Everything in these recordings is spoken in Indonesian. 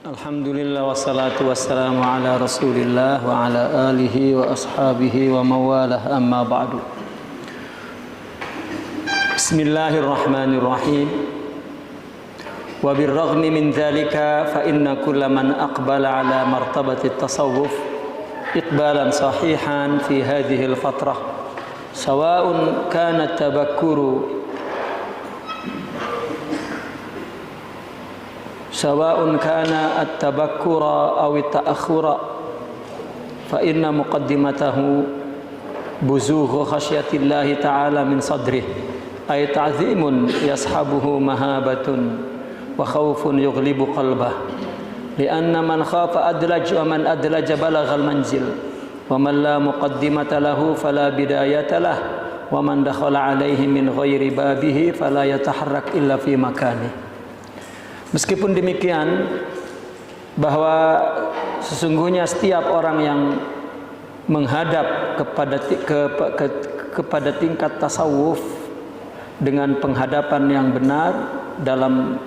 Alhamdulillah wassalatu wassalamu ala Rasulillah wa ala alihi wa ashabihi wa mawalah, amma ba'du. Bismillahirrahmanirrahim. Wa birraghmi min dhalika fa inna kulla man aqbala ala martabati at-tasawwuf iqbalan sahihan fi hadhihi al-fatrah sawa'un kana at-tabakkuru سواء كان التبكر أو التأخر فإن مقدمته بزوغ خشية الله تعالى من صدره أي تعظيم يصحبه مهابة وخوف يغلب قلبه لأن من خاف أدلج ومن أدلج بلغ المنزل ومن لا مقدمة له فلا بداية له ومن دخل عليه من غير بابه فلا يتحرك إلا في مكانه. Meskipun demikian, bahwa sesungguhnya setiap orang yang menghadap kepada tingkat tasawuf dengan penghadapan yang benar dalam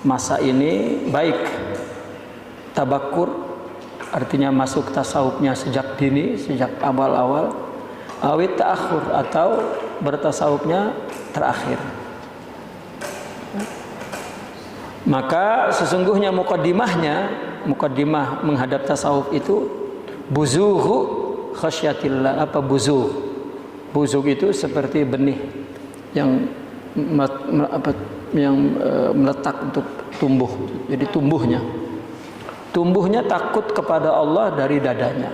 masa ini, baik tabakur artinya masuk tasawufnya sejak dini, sejak awal-awal, awit ta'akhur atau bertasawufnya terakhir. Maka sesungguhnya mukaddimah menghadap tasawuf itu buzughu khasyatillah. Apa buzugh? Buzugh itu seperti benih yang meletak untuk tumbuh. Jadi tumbuhnya takut kepada Allah dari dadanya.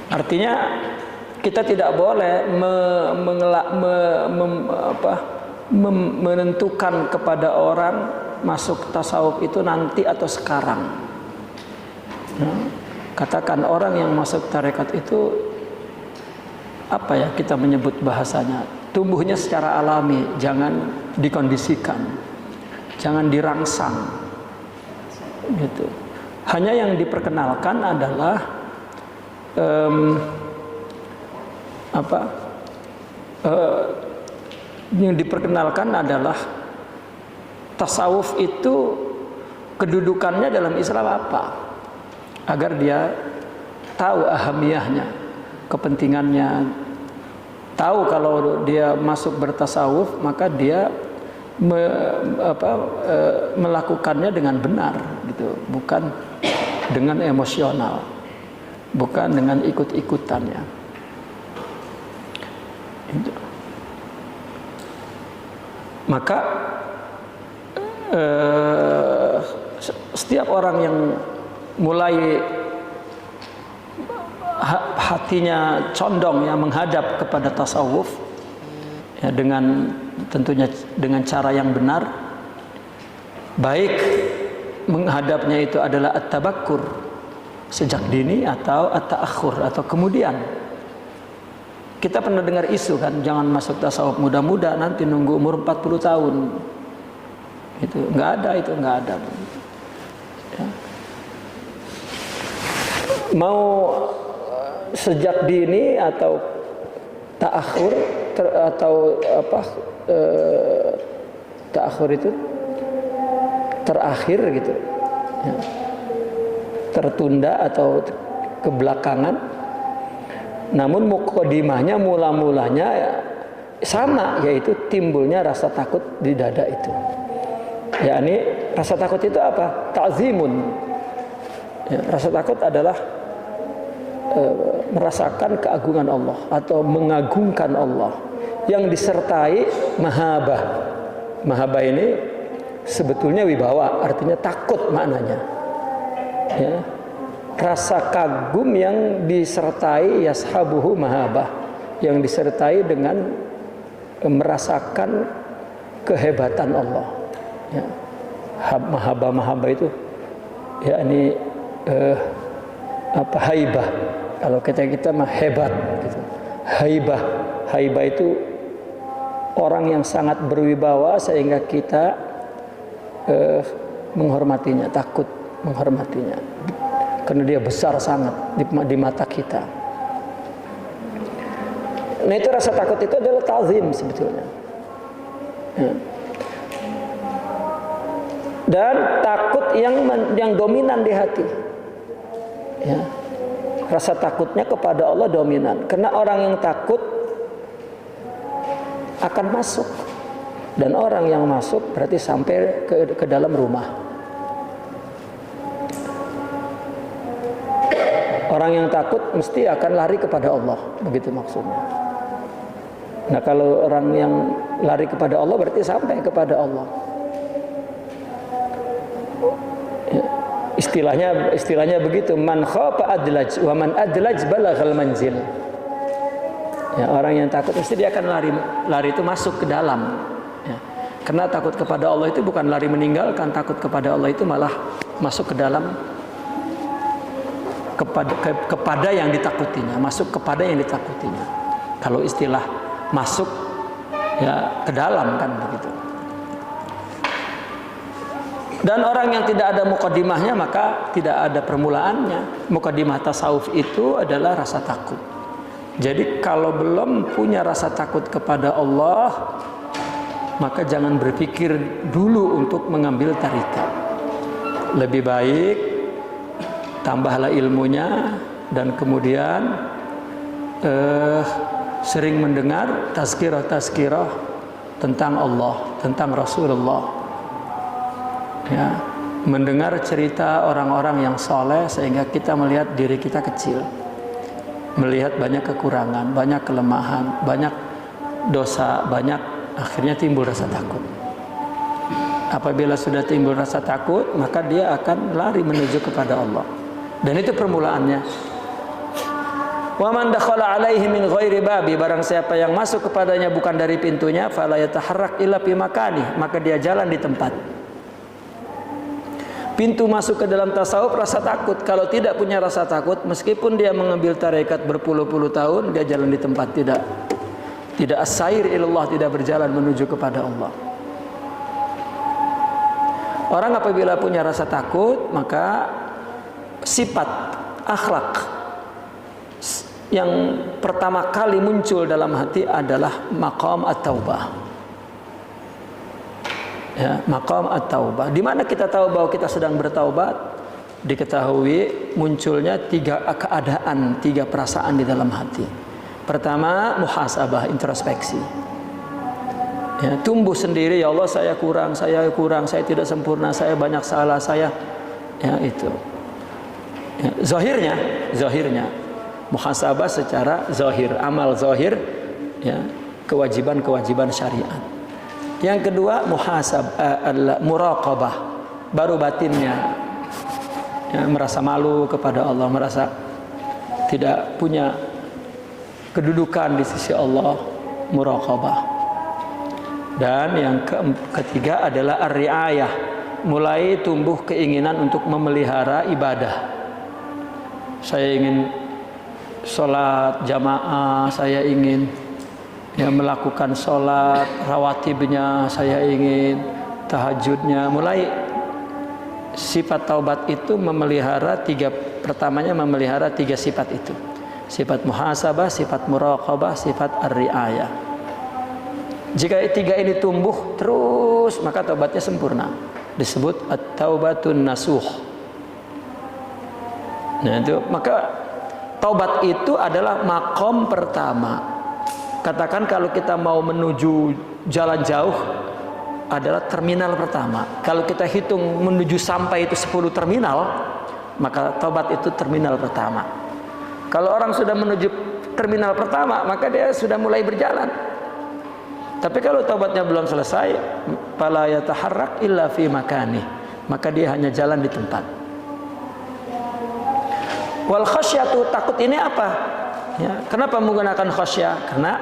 Artinya kita tidak boleh menentukan kepada orang masuk tasawuf itu nanti atau sekarang. Katakan orang yang masuk tarekat itu, apa ya kita menyebut bahasanya, tumbuhnya secara alami, jangan dikondisikan, jangan dirangsang, gitu. Hanya yang diperkenalkan adalah yang diperkenalkan adalah tasawuf itu kedudukannya dalam Islam apa, agar dia tahu ahamiyahnya, kepentingannya, tahu kalau dia masuk bertasawuf maka dia melakukannya dengan benar, gitu, bukan dengan emosional, bukan dengan ikut-ikutannya. Itu. Maka setiap orang yang mulai hatinya condong ya menghadap kepada tasawuf ya, dengan tentunya dengan cara yang benar, baik menghadapnya itu adalah at-tabakkur sejak dini atau at-ta'akhur atau kemudian. Kita pernah dengar isu kan, jangan masuk tasawuf muda-muda, nanti nunggu umur 40 tahun. Itu enggak ada. Ya. Mau sejak dini atau ta'akhur atau ta'akhur itu terakhir gitu. Ya. Tertunda atau kebelakangan. Namun muqaddimahnya mula-mulanya sama, yaitu timbulnya rasa takut di dada itu. Yakni rasa takut itu apa? Ta'zimun. Ya, rasa takut adalah merasakan keagungan Allah atau mengagungkan Allah yang disertai mahabbah. Mahabbah ini sebetulnya wibawa, artinya takut maknanya. Ya. Rasa kagum yang disertai yashabuhu mahabbah, yang disertai dengan merasakan kehebatan Allah. Ya. Mahabbah itu yakni haibah. Kalau kita mah hebat gitu. Haibah itu orang yang sangat berwibawa sehingga kita menghormatinya, takut menghormatinya. Karena dia besar sangat di mata kita. Nah itu rasa takut itu adalah ta'zim sebetulnya. Ya. Dan takut takut yang dominan di hati. Ya. Rasa takutnya kepada Allah dominan. Karena orang yang takut akan masuk. Dan orang yang masuk berarti sampai ke dalam rumah. Orang yang takut mesti akan lari kepada Allah. Begitu maksudnya. Nah, kalau orang yang lari kepada Allah berarti sampai kepada Allah. Istilahnya begitu, man khafa adlaj wa man adlaj balaghal manzil. Ya, orang yang takut mesti dia akan lari itu masuk ke dalam. Ya. Karena takut kepada Allah itu bukan lari meninggalkan, takut kepada Allah itu malah masuk ke dalam kepada yang ditakutinya, masuk kepada yang ditakutinya. Kalau istilah masuk ya ke dalam kan begitu. Dan orang yang tidak ada muqaddimahnya maka tidak ada permulaannya. Muqaddimah tasawuf itu adalah rasa takut. Jadi kalau belum punya rasa takut kepada Allah, maka jangan berpikir dulu untuk mengambil tarikat. Lebih baik tambahlah ilmunya dan kemudian sering mendengar tazkirah tentang Allah, tentang Rasulullah. Ya, mendengar cerita orang-orang yang soleh sehingga kita melihat diri kita kecil, melihat banyak kekurangan, banyak kelemahan, banyak dosa, akhirnya timbul rasa takut. Apabila sudah timbul rasa takut, maka dia akan lari menuju kepada Allah. Dan itu permulaannya. Wa man dakhala alaihi min ghairi babi, barang siapa yang masuk kepadanya bukan dari pintunya, fala yataharrak illa fi makani, maka dia jalan di tempat. Pintu masuk ke dalam tasawuf rasa takut. Kalau tidak punya rasa takut, meskipun dia mengambil tarekat berpuluh-puluh tahun, dia jalan di tempat, tidak as-sair ilallah, tidak berjalan menuju kepada Allah. Orang apabila punya rasa takut, maka sifat akhlak yang pertama kali muncul dalam hati adalah maqam at-taubah. Ya, maqam at-taubah. Di mana kita tahu bahwa kita sedang bertaubat? Diketahui munculnya 3 keadaan, 3 perasaan di dalam hati. Pertama, muhasabah, introspeksi. Ya, tumbuh sendiri, ya Allah saya kurang, saya tidak sempurna, saya banyak salah, ya itu. Ya, zahirnya muhasabah secara zahir, amal zahir, ya, kewajiban syariat. Yang kedua muraqabah, baru batinnya, ya, merasa malu kepada Allah, merasa tidak punya kedudukan di sisi Allah, muraqabah. Dan yang ketiga adalah ar-riayah, mulai tumbuh keinginan untuk memelihara ibadah. Saya ingin sholat jamaah, saya ingin melakukan sholat rawatibnya, saya ingin tahajudnya. Mulai sifat taubat itu pertamanya memelihara 3 sifat itu. Sifat muhasabah, sifat muraqabah, sifat ar-riayah. Jika 3 ini tumbuh terus, maka taubatnya sempurna. Disebut at-taubatun nasuh. Nah, itu maka taubat itu adalah makom pertama. Katakan kalau kita mau menuju jalan jauh adalah terminal pertama. Kalau kita hitung menuju sampai itu 10 terminal, maka taubat itu terminal pertama. Kalau orang sudah menuju terminal pertama, maka dia sudah mulai berjalan. Tapi kalau taubatnya belum selesai, fala yataharrak illa fi makani, maka dia hanya jalan di tempat. Wal khasyatu, takut ini apa? Ya, kenapa menggunakan khasyah? Karena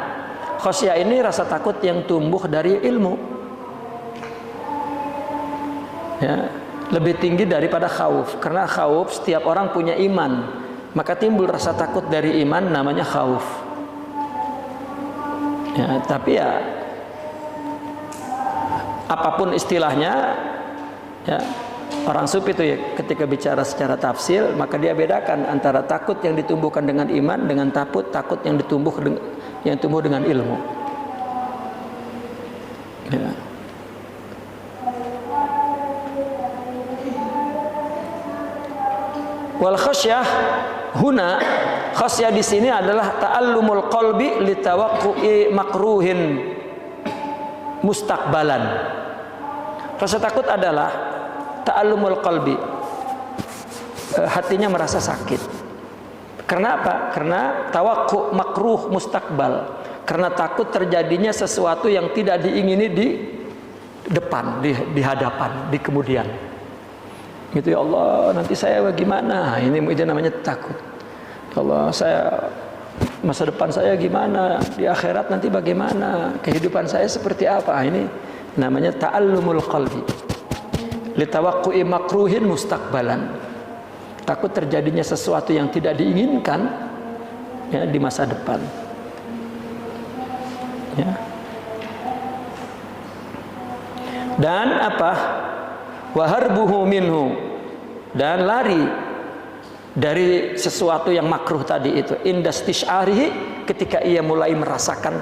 khasyah ini rasa takut yang tumbuh dari ilmu. Ya, lebih tinggi daripada khauf. Karena khauf setiap orang punya iman, maka timbul rasa takut dari iman, namanya khauf. Ya, tapi ya apapun istilahnya, ya, orang sufi itu ya, ketika bicara secara tafsir, maka dia bedakan antara takut yang ditumbuhkan dengan iman dengan takut yang tumbuh dengan ilmu. Ya. Wal khasyah huna, khasyah di sini adalah ta'allumul qalbi litawaqqu'i makruhin mustaqbalan. Rasa takut adalah ta'allumul qalbi, hatinya merasa sakit. Karena apa? Karena tawaqqu makruh mustaqbal. Karena takut terjadinya sesuatu yang tidak diingini di depan, di hadapan, di kemudian. Gitu, ya Allah, nanti saya bagaimana? Ini namanya takut. Ya Allah, masa depan saya gimana? Di akhirat nanti bagaimana? Kehidupan saya seperti apa? Ini namanya ta'allumul qalbi. Litawaqqu'i makruhin mustaqbalan. Takut terjadinya sesuatu yang tidak diinginkan ya di masa depan. Ya. Dan apa? Waharbuhu minhu, dan lari dari sesuatu yang makruh tadi itu, indastisharihi, ketika ia mulai merasakan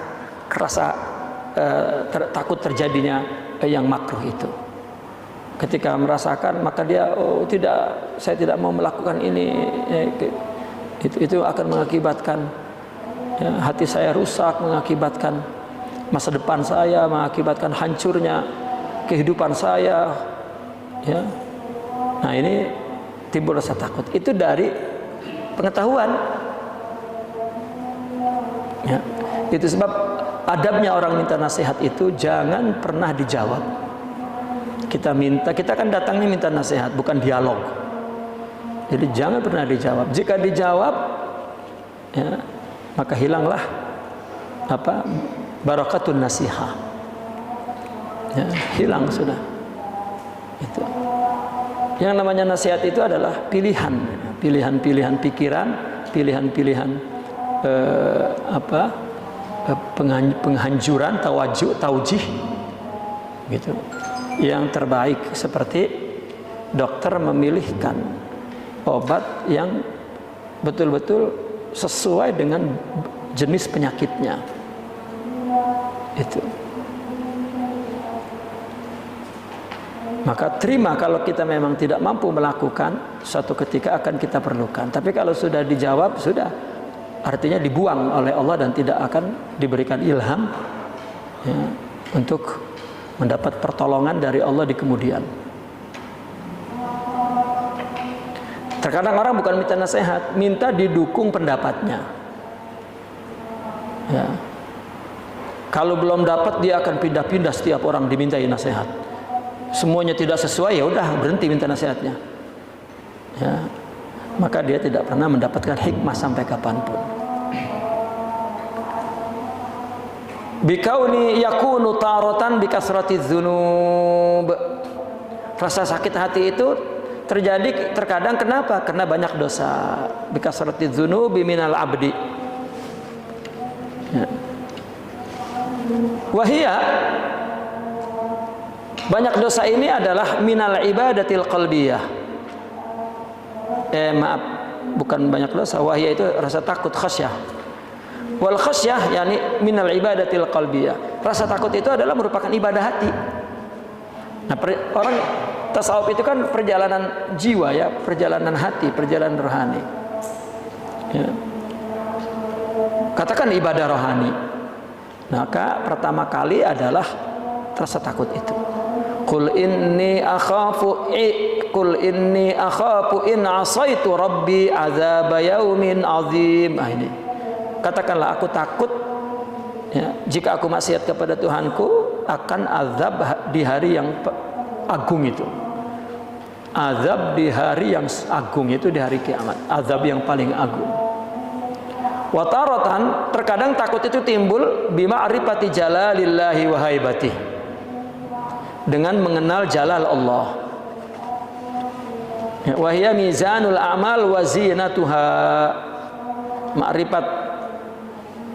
takut terjadinya yang makruh itu. Ketika merasakan, maka dia saya tidak mau melakukan ini. Itu akan mengakibatkan ya, hati saya rusak, mengakibatkan masa depan saya, mengakibatkan hancurnya kehidupan saya. Ya. Nah, ini timbul rasa takut. Itu dari pengetahuan. Ya. Itu sebab adabnya orang minta nasihat itu jangan pernah dijawab. Kita kan datangnya minta nasihat, bukan dialog. Jadi jangan pernah dijawab. Jika dijawab, ya, maka hilanglah barakatun nasihah. Ya, hilang sudah. Itu. Yang namanya nasihat itu adalah pilihan pikiran, pilihan penghanjuran, taujih, gitu. Yang terbaik, seperti dokter memilihkan obat yang betul-betul sesuai dengan jenis penyakitnya. Itu. Maka terima kalau kita memang tidak mampu melakukan, suatu ketika akan kita perlukan. Tapi kalau sudah dijawab, sudah, artinya dibuang oleh Allah dan tidak akan diberikan ilham ya, untuk mendapat pertolongan dari Allah di kemudian. Terkadang orang bukan minta nasihat, minta didukung pendapatnya. Ya. Kalau belum dapat, dia akan pindah-pindah setiap orang dimintai nasihat. Semuanya tidak sesuai, ya udah berhenti minta nasihatnya. Ya. Maka dia tidak pernah mendapatkan hikmah sampai kapanpun. Bikauni yakunu taratan bikasratiz dzunub. Rasa sakit hati itu terjadi terkadang kenapa? Karena banyak dosa. Bikasratiz dzunubi minal abdi. Ya. Wahia, banyak dosa ini adalah minal ibadatil qalbiyah. Maaf, bukan banyak dosa. Wahia itu rasa takut, khasyah. Wal khasyah yakni minal ibadatil qalbiyah. Rasa takut itu adalah merupakan ibadah hati. Nah, orang tasawuf itu kan perjalanan jiwa ya, perjalanan hati, perjalanan rohani. Ya. Katakan ibadah rohani. Maka pertama kali adalah rasa takut itu. Qul inni akhafu in asaitu rabbi azab yaumin azim. Ini. Katakanlah, aku takut ya, jika aku maksiat kepada Tuhanku akan azab di hari yang agung itu. Azab di hari yang agung itu di hari kiamat. Azab yang paling agung. Wataratan, terkadang takut itu timbul bima'rifati jalalillahi wa haibatih, dengan mengenal jalal Allah. Wa hiya mizanul a'mal wa zinatuha. Ma'rifat,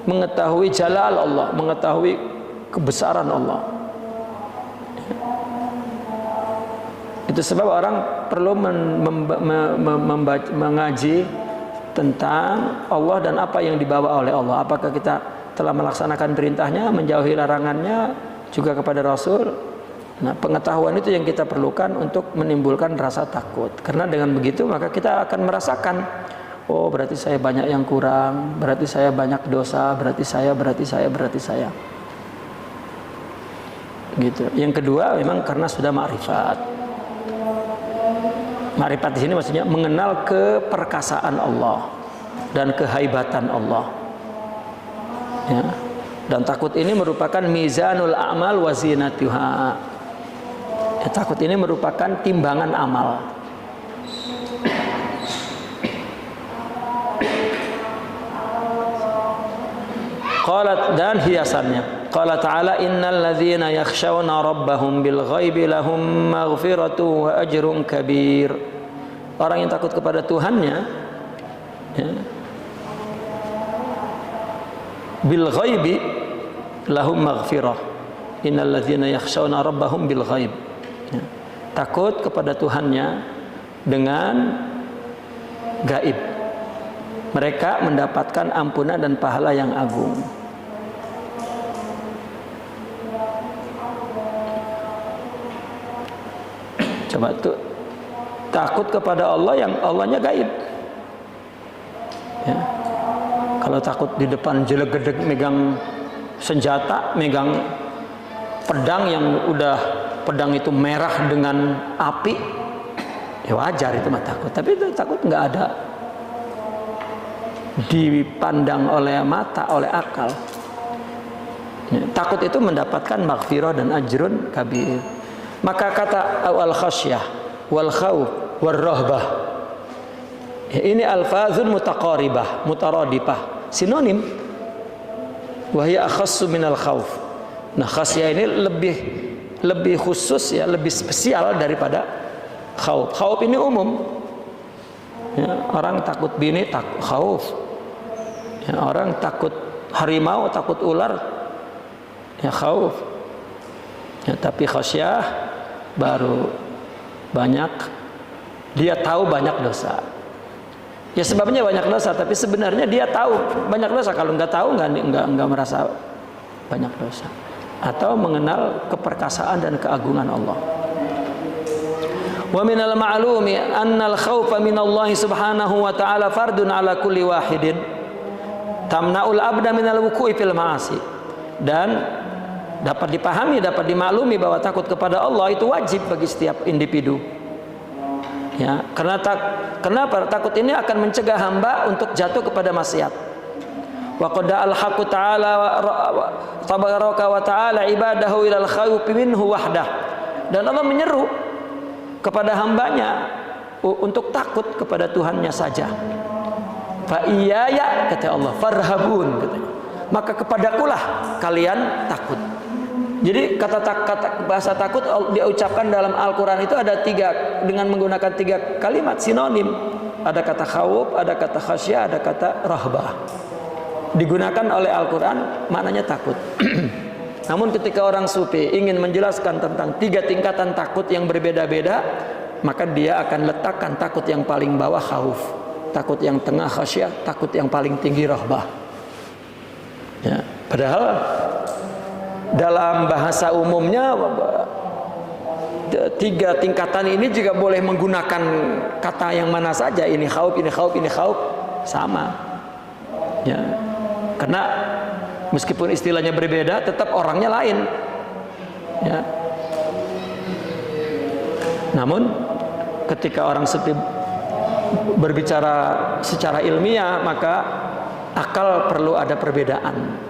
mengetahui jalal Allah, mengetahui kebesaran Allah. Itu sebab orang perlu mengaji tentang Allah dan apa yang dibawa oleh Allah. Apakah kita telah melaksanakan perintahnya, menjauhi larangannya, juga kepada Rasul. Nah, pengetahuan itu yang kita perlukan untuk menimbulkan rasa takut. Karena dengan begitu maka kita akan merasakan, oh berarti saya banyak yang kurang, berarti saya banyak dosa, berarti saya. Gitu. Yang kedua memang karena sudah ma'rifat. Ma'rifat di sini maksudnya mengenal keperkasaan Allah dan kehaibatan Allah. Ya. Dan takut ini merupakan mizanul a'mal wa zinatuha. Ya, takut ini merupakan timbangan amal. Qalat, dan hiasannya. Qala ta'ala innal ladzina yakhshawna rabbahum bil ghaibi lahum maghfiratu wa ajrun kabir. Orang yang takut kepada Tuhannya, ya, bil ghaibi lahum maghfirah. Innal ladzina yakhshawna rabbahum bil ghaib. Ya. Takut kepada Tuhannya dengan gaib, mereka mendapatkan ampunan dan pahala yang agung. Coba tuh, takut kepada Allah yang Allahnya gaib. Ya. Kalau takut di depan jeleg-gedeg megang senjata, megang pedang yang udah pedang itu merah dengan api, ya wajar itu mah takut. Tapi itu takut nggak ada dipandang oleh mata, oleh akal. Ya, takut itu mendapatkan maghfirah dan ajrun kabir. Maka kata wal khasyah, wal khawf, wal rahbah, ya, ini alfazun mutaqaribah, mutaradifah, sinonim. Wahya akhassu minal khawf. Nah, khasyah ini lebih khusus, ya, lebih spesial daripada khauf. Khauf ini umum. Ya, orang takut bini, takut khauf. Ya, orang takut harimau, takut ular, ya khauf. Ya, tapi khasyah baru banyak, dia tahu banyak dosa. Ya sebabnya banyak dosa, tapi sebenarnya dia tahu banyak dosa. Kalau nggak tahu nggak merasa banyak dosa. Atau mengenal keperkasaan dan keagungan Allah. Wa minal ma'lumi annal khawfa minallahi subhanahu wa ta'ala fardun ala kulli wahidin tamna'ul abda minal wuku'i fil ma'asi. Dan dapat dipahami, dapat dimaklumi bahwa takut kepada Allah itu wajib bagi setiap individu. Ya, kenapa takut ini akan mencegah hamba untuk jatuh kepada maksiat. Wa qad al-haqqu ta'ala tabaraka wa ta'ala ibadahu ilal khawfi minhu wahdah. Dan Allah menyeru kepada hambanya untuk takut kepada Tuhannya saja. Fa iyaya, kata Allah, farhabun, katanya. Maka kepadakulah kalian takut. Jadi kata bahasa takut diucapkan dalam Al-Quran itu ada tiga, dengan menggunakan tiga kalimat sinonim. Ada kata khawf, ada kata khasyah, ada kata rahbah. Digunakan oleh Al-Quran maknanya takut. Namun ketika orang sufi ingin menjelaskan tentang tiga tingkatan takut yang berbeda-beda, maka dia akan letakkan takut yang paling bawah khauf, takut yang tengah khasyah, takut yang paling tinggi rahbah. Ya, padahal dalam bahasa umumnya tiga tingkatan ini juga boleh menggunakan kata yang mana saja. Ini khauf, ini khauf, ini khauf, sama. Ya. Karena meskipun istilahnya berbeda, tetap orangnya lain. Ya. Namun ketika orang sufi berbicara secara ilmiah, maka akal perlu ada perbedaan.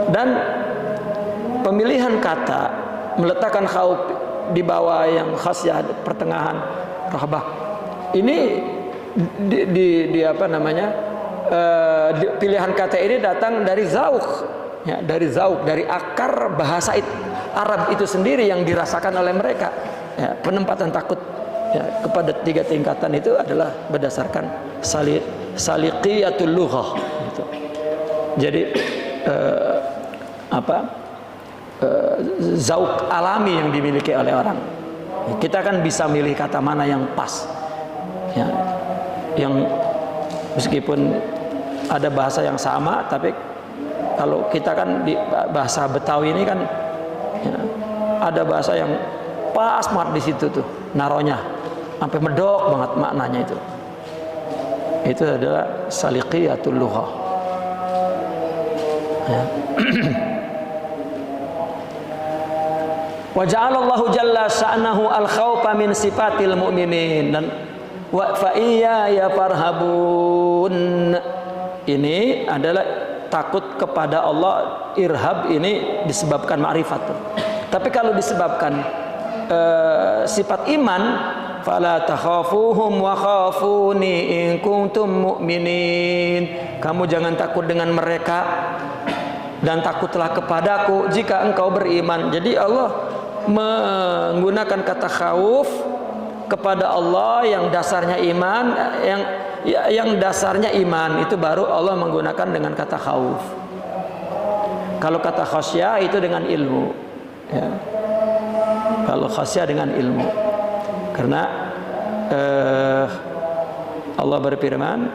Dan pemilihan kata meletakkan khauf di bawah yang khasyah, pertengahan rahbah, ini di apa namanya? Pilihan kata ini datang dari zauk, ya, dari akar bahasa Arab itu sendiri yang dirasakan oleh mereka. Ya, penempatan takut, ya, kepada tiga tingkatan itu adalah berdasarkan saliqiyatul lughah. Gitu. Jadi zauk alami yang dimiliki oleh orang. Kita kan bisa milih kata mana yang pas, ya, yang meskipun ada bahasa yang sama, tapi kalau kita kan di bahasa Betawi ini kan, ya, ada bahasa yang pas banget di situ tuh naronya, sampai medok banget maknanya itu. Itu adalah saliqiyatul lughah. Ya. Wa ja'alallahu jalla sya'nahu al-khawfa min sifatil mu'minin, dan wa fa iyya farhabun. Ini adalah takut kepada Allah. Irhab ini disebabkan ma'rifat. Tapi kalau disebabkan sifat iman, fala takhafuhum wa khafuni in kuntum mu'minin. Kamu jangan takut dengan mereka dan takutlah kepadaku jika engkau beriman. Jadi Allah menggunakan kata khauf kepada Allah yang dasarnya iman, yang dasarnya iman itu baru Allah menggunakan dengan kata khauf. Kalau kata khasyah itu dengan ilmu, ya. Kalau khasyah dengan ilmu, karena Allah berfirman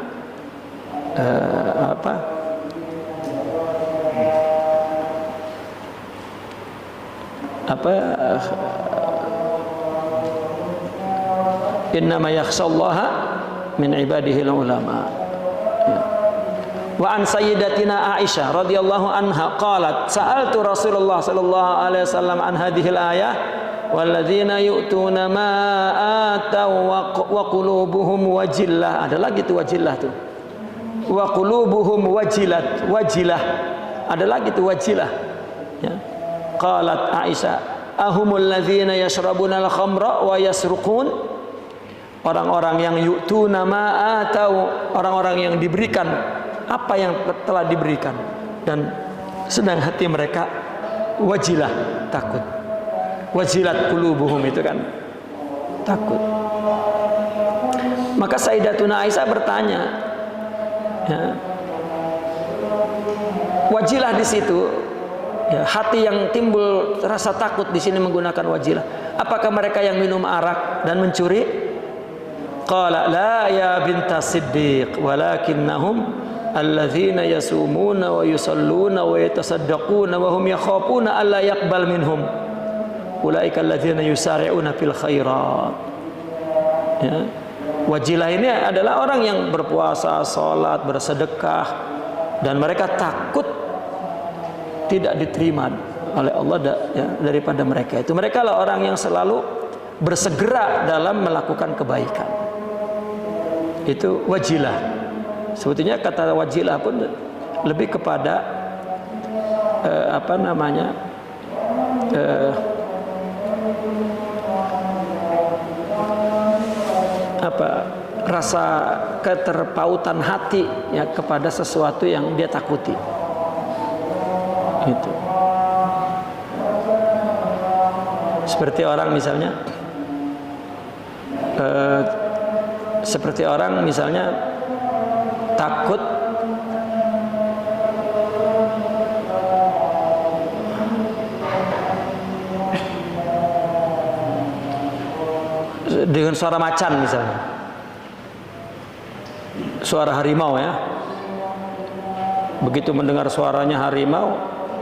innama yakhshallaha min ibadihi ulama. Wa an sayyidatina Aisyah radhiyallahu anha qalat sa'altu Rasulullah sallallahu alaihi wasallam an hadhil ayah walladzina yu'tuna ma ataw wa qulubuhum wajillah. Ada lagi tuh wajillah tuh. Wa qulubuhum wajilah. Ada lagi tuh wajilah. Ya. Qalat Aisyah, ahumul ladzina yashrabuna al-khamra wa yasruqun. Orang-orang yang yu'tuna ma atau orang-orang yang diberikan apa yang telah diberikan dan sedang hati mereka wajilah, takut. Wajilat qulubuhum itu kan takut. Maka Sayyidatuna Aisyah bertanya, ya, wajilah di situ, ya, hati yang timbul rasa takut di sini menggunakan wajilah. Apakah mereka yang minum arak dan mencuri? Qala la ya bintas Siddiq walakinnahum alladzina yasumuna wa yusalluna wa yatasaddaquna wa hum yakhafuna alla yaqbal minhum ulaika alladzina yusari'una fil khairat. Ya. Wajilah ini adalah orang yang berpuasa, salat, bersedekah dan mereka takut tidak diterima oleh Allah daripada mereka. Itu mereka lah orang yang selalu bersegera dalam melakukan kebaikan. Itu wajilah. Sebetulnya kata wajilah pun lebih kepada rasa keterpautan hati ya kepada sesuatu yang dia takuti. Itu. Seperti orang misalnya takut dengan suara macan misalnya, suara harimau ya. Begitu mendengar suaranya harimau,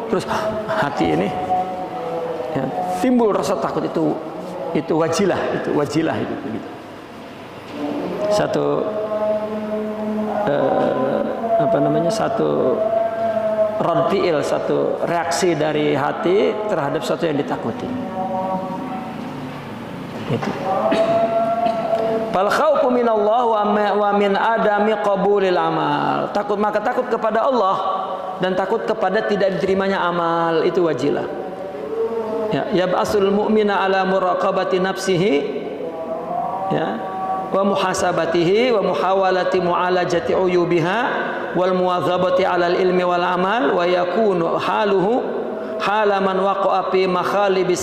terus hati ini ya, timbul rasa takut. Itu wajilah itu gitu. Satu satu rad fi'il, satu reaksi dari hati terhadap sesuatu yang ditakuti. Itu. Fal khaufu minallah wa min adami qabulil amal. Maka takut kepada Allah dan takut kepada tidak diterimanya amal, itu wajilah. Ya, yab'asul mu'mina ala muraqabati nafsihi, ya, wa muhasabatihi wa muhawalati mu'alajati uyubiha wal muwadzabati 'alal ilmi wal amal wa yakunu haluhu halaman waqa'a fi makhalibi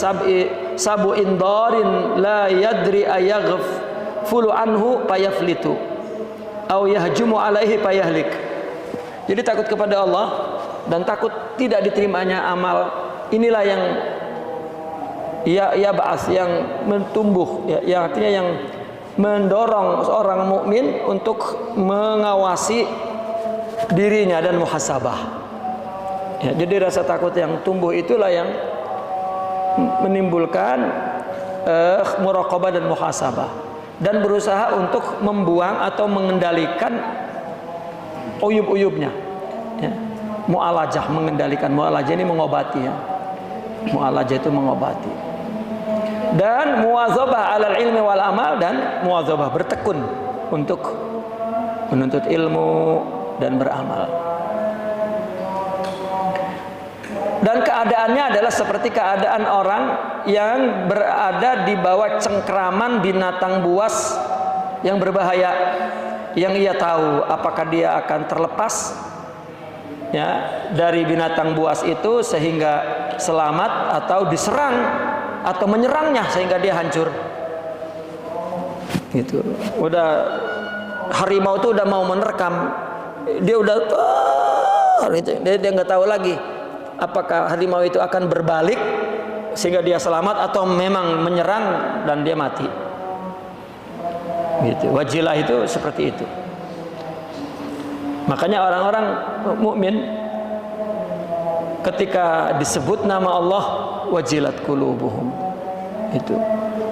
sab'in darin la yadri ayaghfulu anhu payaflitu aw yahjumu alaihi payahlik. Jadi takut kepada Allah dan takut tidak diterimanya amal, inilah yang ya ba'as, yang mentumbuh, ya, yang artinya yang mendorong seorang mukmin untuk mengawasi dirinya dan muhasabah. Ya, jadi rasa takut yang tumbuh itulah yang menimbulkan muraqabah dan muhasabah, dan berusaha untuk membuang atau mengendalikan uyub-uyubnya, ya. Mu'alajah, mengendalikan. Mu'alajah ini mengobati, ya. Mu'alajah itu mengobati. Dan muwazabah alal ilmi wal amal, dan muwazabah, bertekun untuk menuntut ilmu dan beramal. Dan keadaannya adalah seperti keadaan orang yang berada di bawah cengkraman binatang buas yang berbahaya, yang ia tahu apakah dia akan terlepas, ya, dari binatang buas itu sehingga selamat, atau diserang atau menyerangnya sehingga dia hancur. Gitu. Udah harimau itu udah mau menerkam, dia udah dia nggak tahu lagi apakah harimau itu akan berbalik sehingga dia selamat atau memang menyerang dan dia mati. Gitu. Wajilah itu seperti itu. Makanya orang-orang mukmin ketika disebut nama Allah, wajilat qulubuhum, itu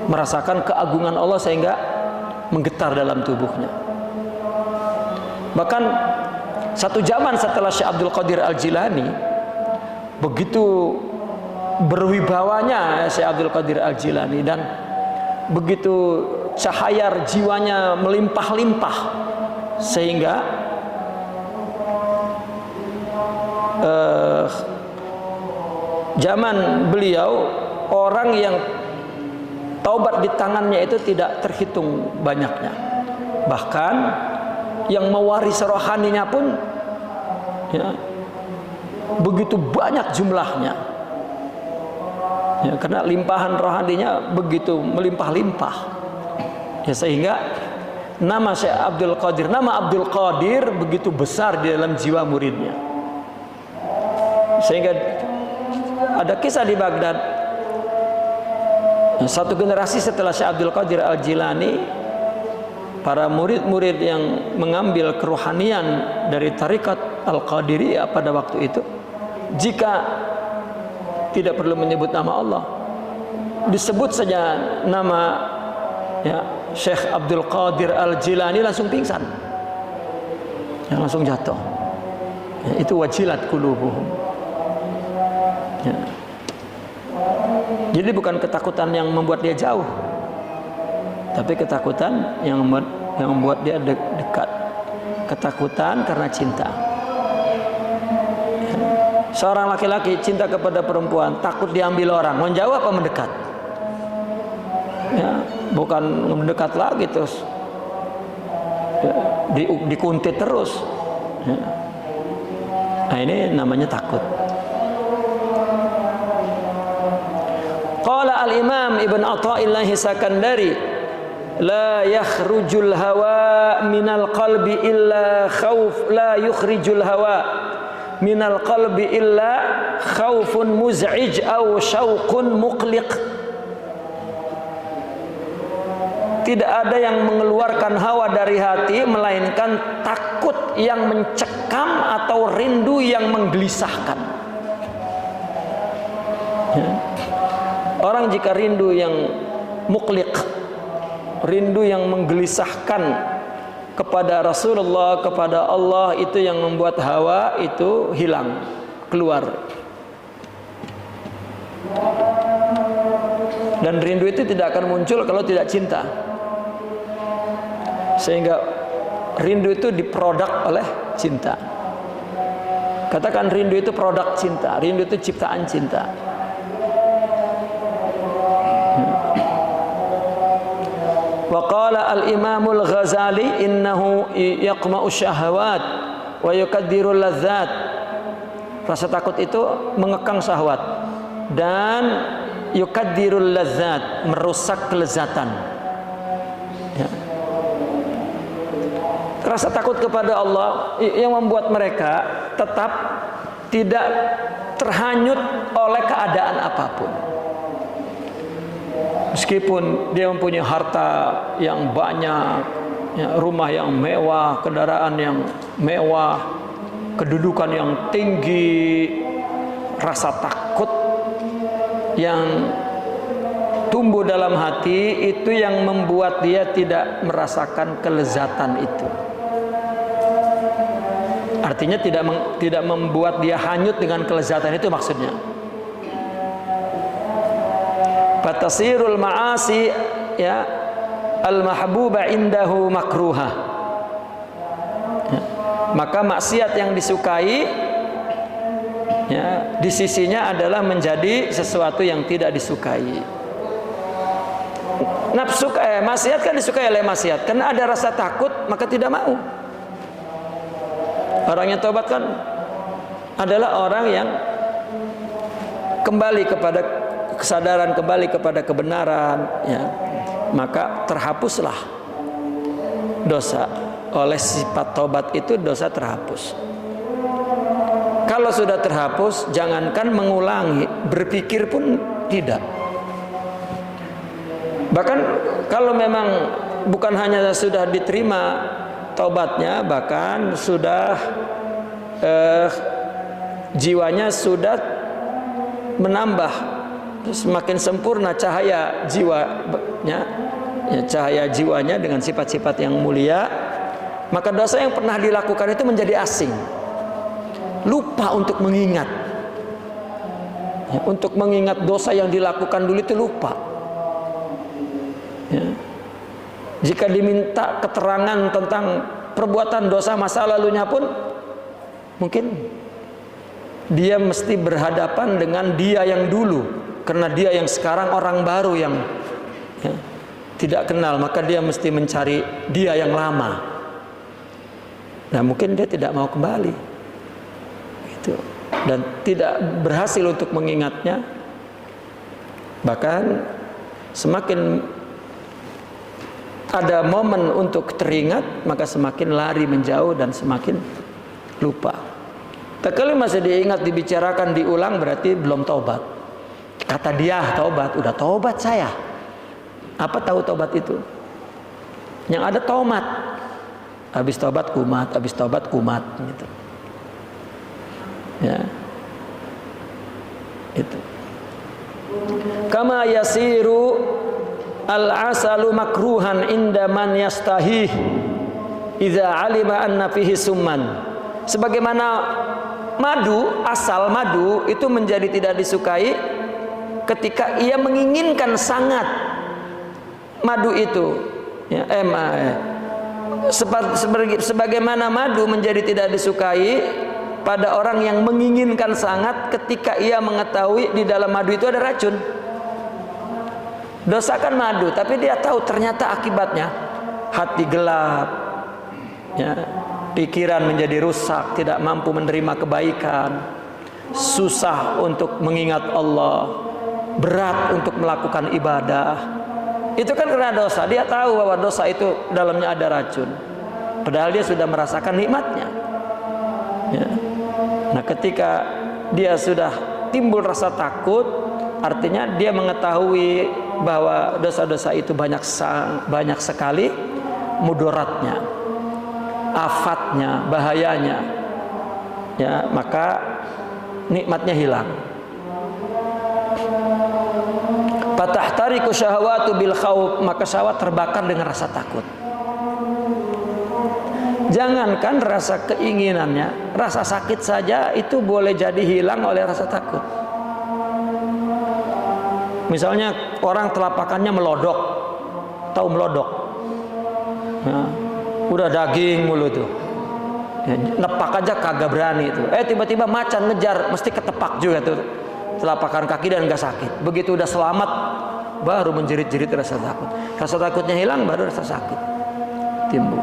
merasakan keagungan Allah sehingga menggetar dalam tubuhnya. Bahkan satu zaman setelah Syekh Abdul Qadir Al-Jilani, begitu berwibawanya Syekh Abdul Qadir Al-Jilani dan begitu cahaya jiwanya melimpah-limpah, sehingga zaman beliau orang yang taubat di tangannya itu tidak terhitung banyaknya. Bahkan yang mewarisi rohaninya pun, ya, begitu banyak jumlahnya, ya, karena limpahan rohaninya begitu melimpah-limpah, ya, sehingga nama Syekh Abdul Qadir, nama Abdul Qadir begitu besar di dalam jiwa muridnya. Sehingga ada kisah di Baghdad, satu generasi setelah Syekh Abdul Qadir Al-Jilani, para murid-murid yang mengambil kerohanian dari tarikat Al-Qadiriyah pada waktu itu, jika tidak perlu menyebut nama Allah, disebut saja nama, ya, Syekh Abdul Qadir Al-Jilani, langsung pingsan, ya, langsung jatuh, ya, itu wajilat qulubuhum, ya. Jadi bukan ketakutan yang membuat dia jauh, tapi ketakutan yang membuat dia dekat. Ketakutan karena cinta. Seorang laki-laki cinta kepada perempuan, takut diambil orang, menjauh apa mendekat? Ya, bukan mendekat lagi terus, ya, dikuntit terus, ya. Nah, ini namanya takut. Qala al-Imam Ibn Athaillah Sakandari, la yakhrujul hawa minal qalbi illa khauf, la yukhrijul hawa minal qalbi illa khaufun muz'ij aw syauqun muqliq. Tidak ada yang mengeluarkan hawa dari hati melainkan takut yang mencekam atau rindu yang menggelisahkan, ya. Orang jika rindu yang muqliq, rindu yang menggelisahkan kepada Rasulullah, kepada Allah, itu yang membuat hawa itu hilang, keluar. Dan rindu itu tidak akan muncul kalau tidak cinta. Sehingga rindu itu diproduk oleh cinta. Katakan rindu itu produk cinta, rindu itu ciptaan cinta. Wa qala al-Imam al-Ghazali innahu yaqma'u syahawat wa yukaddiru ladzat. Rasa takut itu mengekang syahwat dan yukaddiru ladzat, merusak kelezatan, ya. Rasa takut kepada Allah yang membuat mereka tetap tidak terhanyut oleh keadaan apapun. Meskipun dia mempunyai harta yang banyak, ya, rumah yang mewah, kendaraan yang mewah, kedudukan yang tinggi, rasa takut yang tumbuh dalam hati itu yang membuat dia tidak merasakan kelezatan itu. Artinya tidak membuat dia hanyut dengan kelezatan itu maksudnya. Fatasirul ma'asi ya al-mahbuba indahu makruha. Ya. Maka maksiat yang disukai ya, di sisinya adalah menjadi sesuatu yang tidak disukai. Nafsu maksiat kan disukai oleh maksiat karena ada rasa takut maka tidak mau. Orang yang taubat kan adalah orang yang kembali kepada kesadaran, kembali kepada kebenaran ya. Maka terhapuslah dosa. Oleh sifat taubat itu dosa terhapus. Kalau sudah terhapus, jangankan mengulangi, berpikir pun tidak. Bahkan kalau memang bukan hanya sudah diterima taubatnya, bahkan sudah jiwanya sudah menambah, semakin sempurna cahaya jiwanya, ya, cahaya jiwanya dengan sifat-sifat yang mulia, maka dosa yang pernah dilakukan itu menjadi asing, lupa untuk mengingat, ya, untuk mengingat dosa yang dilakukan dulu itu lupa. Ya. Jika diminta keterangan tentang perbuatan dosa masa lalunya pun mungkin dia mesti berhadapan dengan dia yang dulu, karena dia yang sekarang orang baru yang ya, tidak kenal, maka dia mesti mencari dia yang lama. Nah mungkin dia tidak mau kembali gitu, dan tidak berhasil untuk mengingatnya. Bahkan semakin ada momen untuk teringat, maka semakin lari menjauh dan semakin lupa. Kalau masih diingat, dibicarakan, diulang, berarti belum taubat. Kata dia taubat, udah taubat saya. Apa tahu taubat itu? Yang ada tomat. Habis taubat kumat, habis taubat kumat gitu. Ya. Itu. Kama yasiru al-asalu makruhan inda man yastahih idza alima anna fihi summan. Sebagaimana madu, asal madu itu menjadi tidak disukai ketika ia menginginkan sangat madu itu. Ya, sebagaimana madu menjadi tidak disukai pada orang yang menginginkan sangat ketika ia mengetahui di dalam madu itu ada racun. Dosa kan madu, tapi dia tahu ternyata akibatnya hati gelap, ya, pikiran menjadi rusak, tidak mampu menerima kebaikan, susah untuk mengingat Allah, berat untuk melakukan ibadah. Itu kan karena dosa. Dia tahu bahwa dosa itu dalamnya ada racun, padahal dia sudah merasakan nikmatnya. Ya. Nah, ketika dia sudah timbul rasa takut, artinya dia mengetahui bahwa dosa-dosa itu banyak sekali mudaratnya, afatnya, bahayanya. Ya, maka nikmatnya hilang. Fatahtariku syahwatu bil khauf, maka syahwat terbakar dengan rasa takut. Jangankan rasa keinginannya, rasa sakit saja itu boleh jadi hilang oleh rasa takut. Misalnya orang telapakannya melodok, tahu melodok? Ya, udah daging mulu tuh, ya, nepak aja kagak berani tuh. Tiba-tiba macan ngejar, mesti ketepak juga tuh telapakan kaki dan gak sakit. Begitu udah selamat, baru menjerit-jerit rasa takut. Rasa takutnya hilang, baru rasa sakit timbul.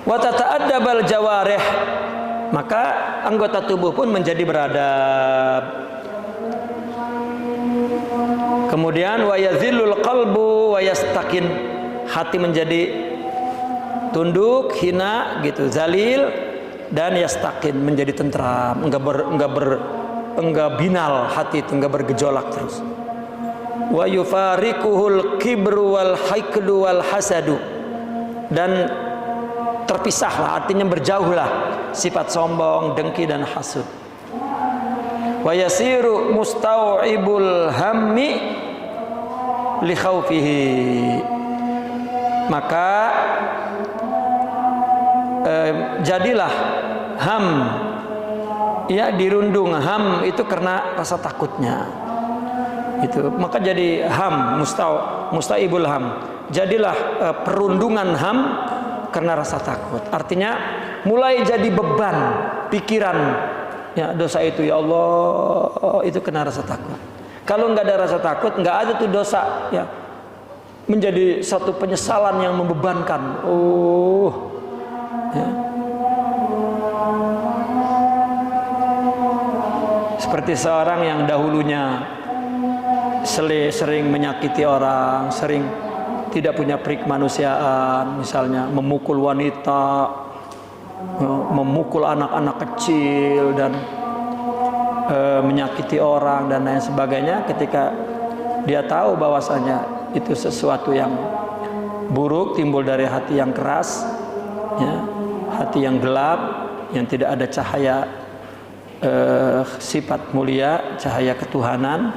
Wa tata'addabal jawarih, maka anggota tubuh pun menjadi beradab. Kemudian wa yazillul qalbu wa yastaqin, hati menjadi tunduk, hina gitu, zalil, dan yastaqin menjadi tentram, enggak enggak binal hati itu, enggak bergejolak terus. Wa yufariquhul kibru wal haikdu wal hasadu, dan terpisahlah, artinya berjauhlah sifat sombong, dengki dan hasud. Wa yasiru mustau'ibul hammi li khaufihi, maka jadilah ham, ya dirundung ham itu karena rasa takutnya itu, maka jadi ham, mustaibul ham, jadilah perundungan ham karena rasa takut. Artinya mulai jadi beban pikiran, ya dosa itu ya Allah, itu kena rasa takut. Kalau nggak ada rasa takut, nggak ada tuh dosa, ya menjadi satu penyesalan yang membebankan. Ya. Seperti seorang yang dahulunya sering menyakiti orang, sering tidak punya perik kemanusiaan, misalnya memukul wanita, memukul anak-anak kecil, dan menyakiti orang dan lain sebagainya. Ketika dia tahu bahwasanya itu sesuatu yang buruk, timbul dari hati yang keras, ya, hati yang gelap, yang tidak ada cahaya sifat mulia, cahaya ketuhanan,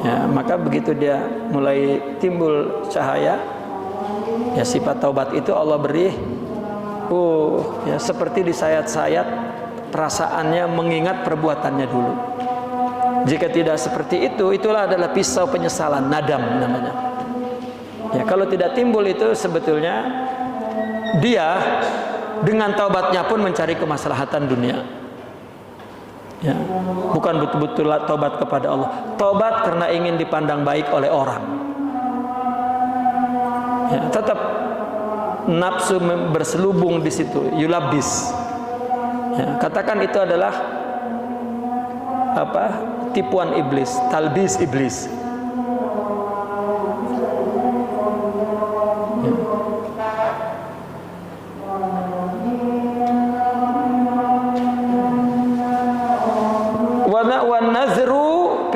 ya, maka begitu dia mulai timbul cahaya, ya sifat taubat itu Allah beri, ya seperti disayat-sayat perasaannya mengingat perbuatannya dulu. Jika tidak seperti itu, itulah adalah pisau penyesalan, nadam namanya. Ya, kalau tidak timbul itu sebetulnya dia dengan taubatnya pun mencari kemaslahatan dunia. Ya, bukan betul-betul taubat kepada Allah. Taubat karena ingin dipandang baik oleh orang. Ya, tetap nafsu berselubung di situ, yulabis. Ya, katakan itu adalah apa? Tipuan iblis, talbis iblis.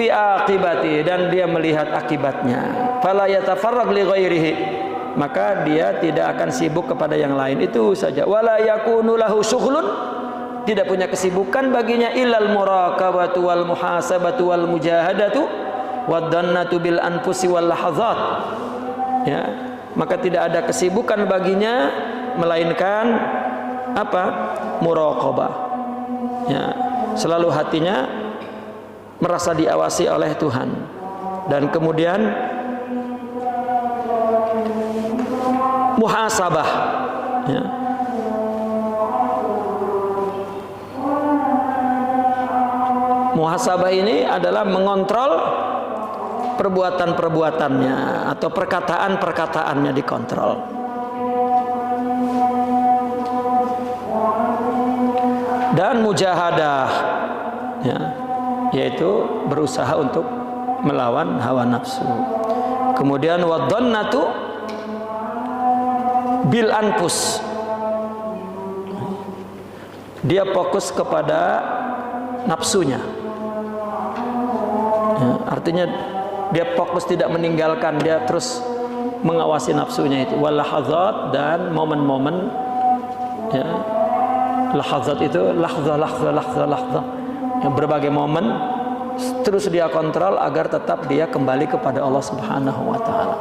Akibati, dan dia melihat akibatnya. Fala yatafarrag li ghairihi, maka dia tidak akan sibuk kepada yang lain, itu saja. Wala yakunu lahu syughlun, tidak punya kesibukan baginya illal muraqabatu wal muhasabatu wal mujahadatu wad dannatu bil anfusi wal lahazat. Ya, maka tidak ada kesibukan baginya melainkan apa? Muraqabah. Ya, selalu hatinya merasa diawasi oleh Tuhan, dan kemudian muhasabah, ya. Muhasabah ini adalah mengontrol perbuatan-perbuatannya atau perkataan-perkataannya dikontrol. Dan mujahadah, ya, yaitu berusaha untuk melawan hawa nafsu. Kemudian wadhannatu bil anfus, dia fokus kepada nafsunya, ya, artinya dia fokus tidak meninggalkan, dia terus mengawasi nafsunya itu. Wal lahazat, dan momen-momen, ya, lahazat itu lahzah, yang berbagai momen terus dia kontrol agar tetap dia kembali kepada Allah Subhanahu wa taala.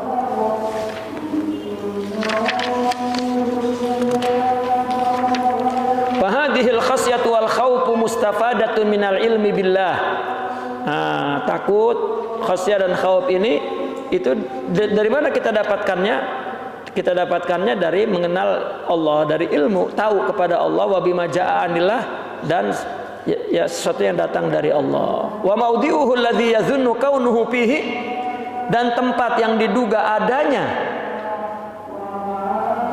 Fa hadhil khasyatu wal khaufu mustafadatun minal ilmi billah. Takut, khasyah dan khauf ini itu dari mana kita dapatkannya? Kita dapatkannya dari mengenal Allah, dari ilmu, tahu kepada Allah, wa bima jaa'a anillah, dan ya sesuatu yang datang dari Allah. Wa maudi'uhu alladhi yazunnu kaunuhu fihi, dan tempat yang diduga adanya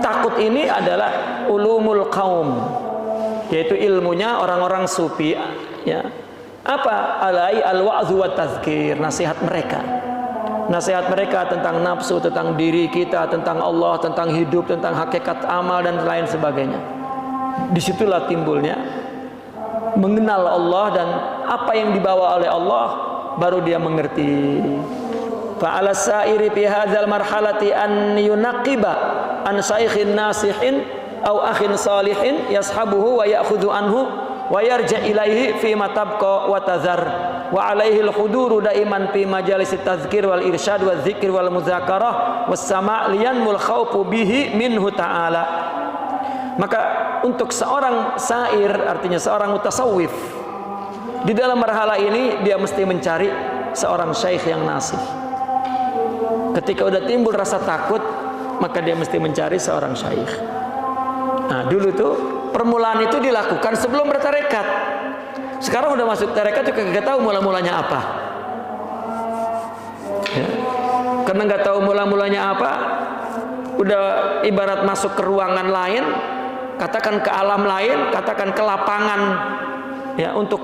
takut ini adalah ulumul qaum, yaitu ilmunya orang-orang sufi, ya. Apa? Alai al-wa'zu wa tazkir, nasihat mereka. Nasihat mereka tentang nafsu, tentang diri kita, tentang Allah, tentang hidup, tentang hakikat amal dan lain sebagainya. Disitulah timbulnya mengenal Allah dan apa yang dibawa oleh Allah, baru dia mengerti. Fa'ala sa'iri fi hadzal marhalati an yunaqiba an syaikhin nasihin aw akhin salihin yashabuhu wa ya'khudhu anhu wa yarja ilaihi fi ma tabqa wa tazar wa alaihi al-huduru daiman fi majalis at-tadhkir wal irsyad wal dzikr wal muzakarah was sama' liyanmul khaufu bihi minhu ta'ala. Maka untuk seorang sair, artinya seorang mutasawwif, di dalam marhala ini dia mesti mencari seorang syekh yang nasih. Ketika udah timbul rasa takut, maka dia mesti mencari seorang syekh. Nah, dulu tuh permulaan itu dilakukan sebelum bertarekat. Sekarang udah masuk tarekat juga nggak tahu mula-mulanya apa. Ya. Karena nggak tahu mula-mulanya apa, udah ibarat masuk ke ruangan lain, katakan ke alam lain, katakan ke lapangan, ya, untuk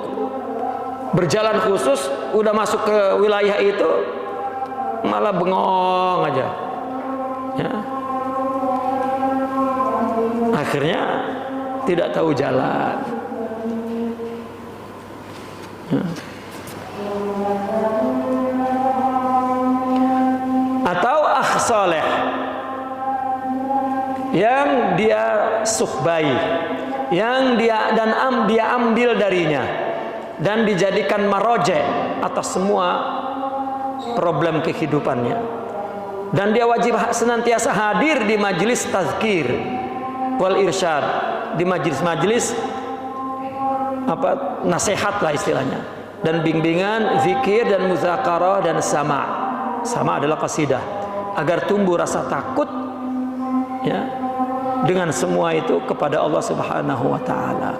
berjalan khusus, udah masuk ke wilayah itu malah bengong aja, ya. Akhirnya tidak tahu jalan, ya. Atau akh saleh yang dia suhbai, yang dia ambil darinya dan dijadikan maroje atas semua problem kehidupannya, dan dia wajib senantiasa hadir di majelis tazkir wal irsyad, di majelis-majelis nasihat lah istilahnya, dan bimbingan zikir dan muzakarah dan sama adalah qasidah, agar tumbuh rasa takut, ya, dengan semua itu kepada Allah Subhanahu wa taala.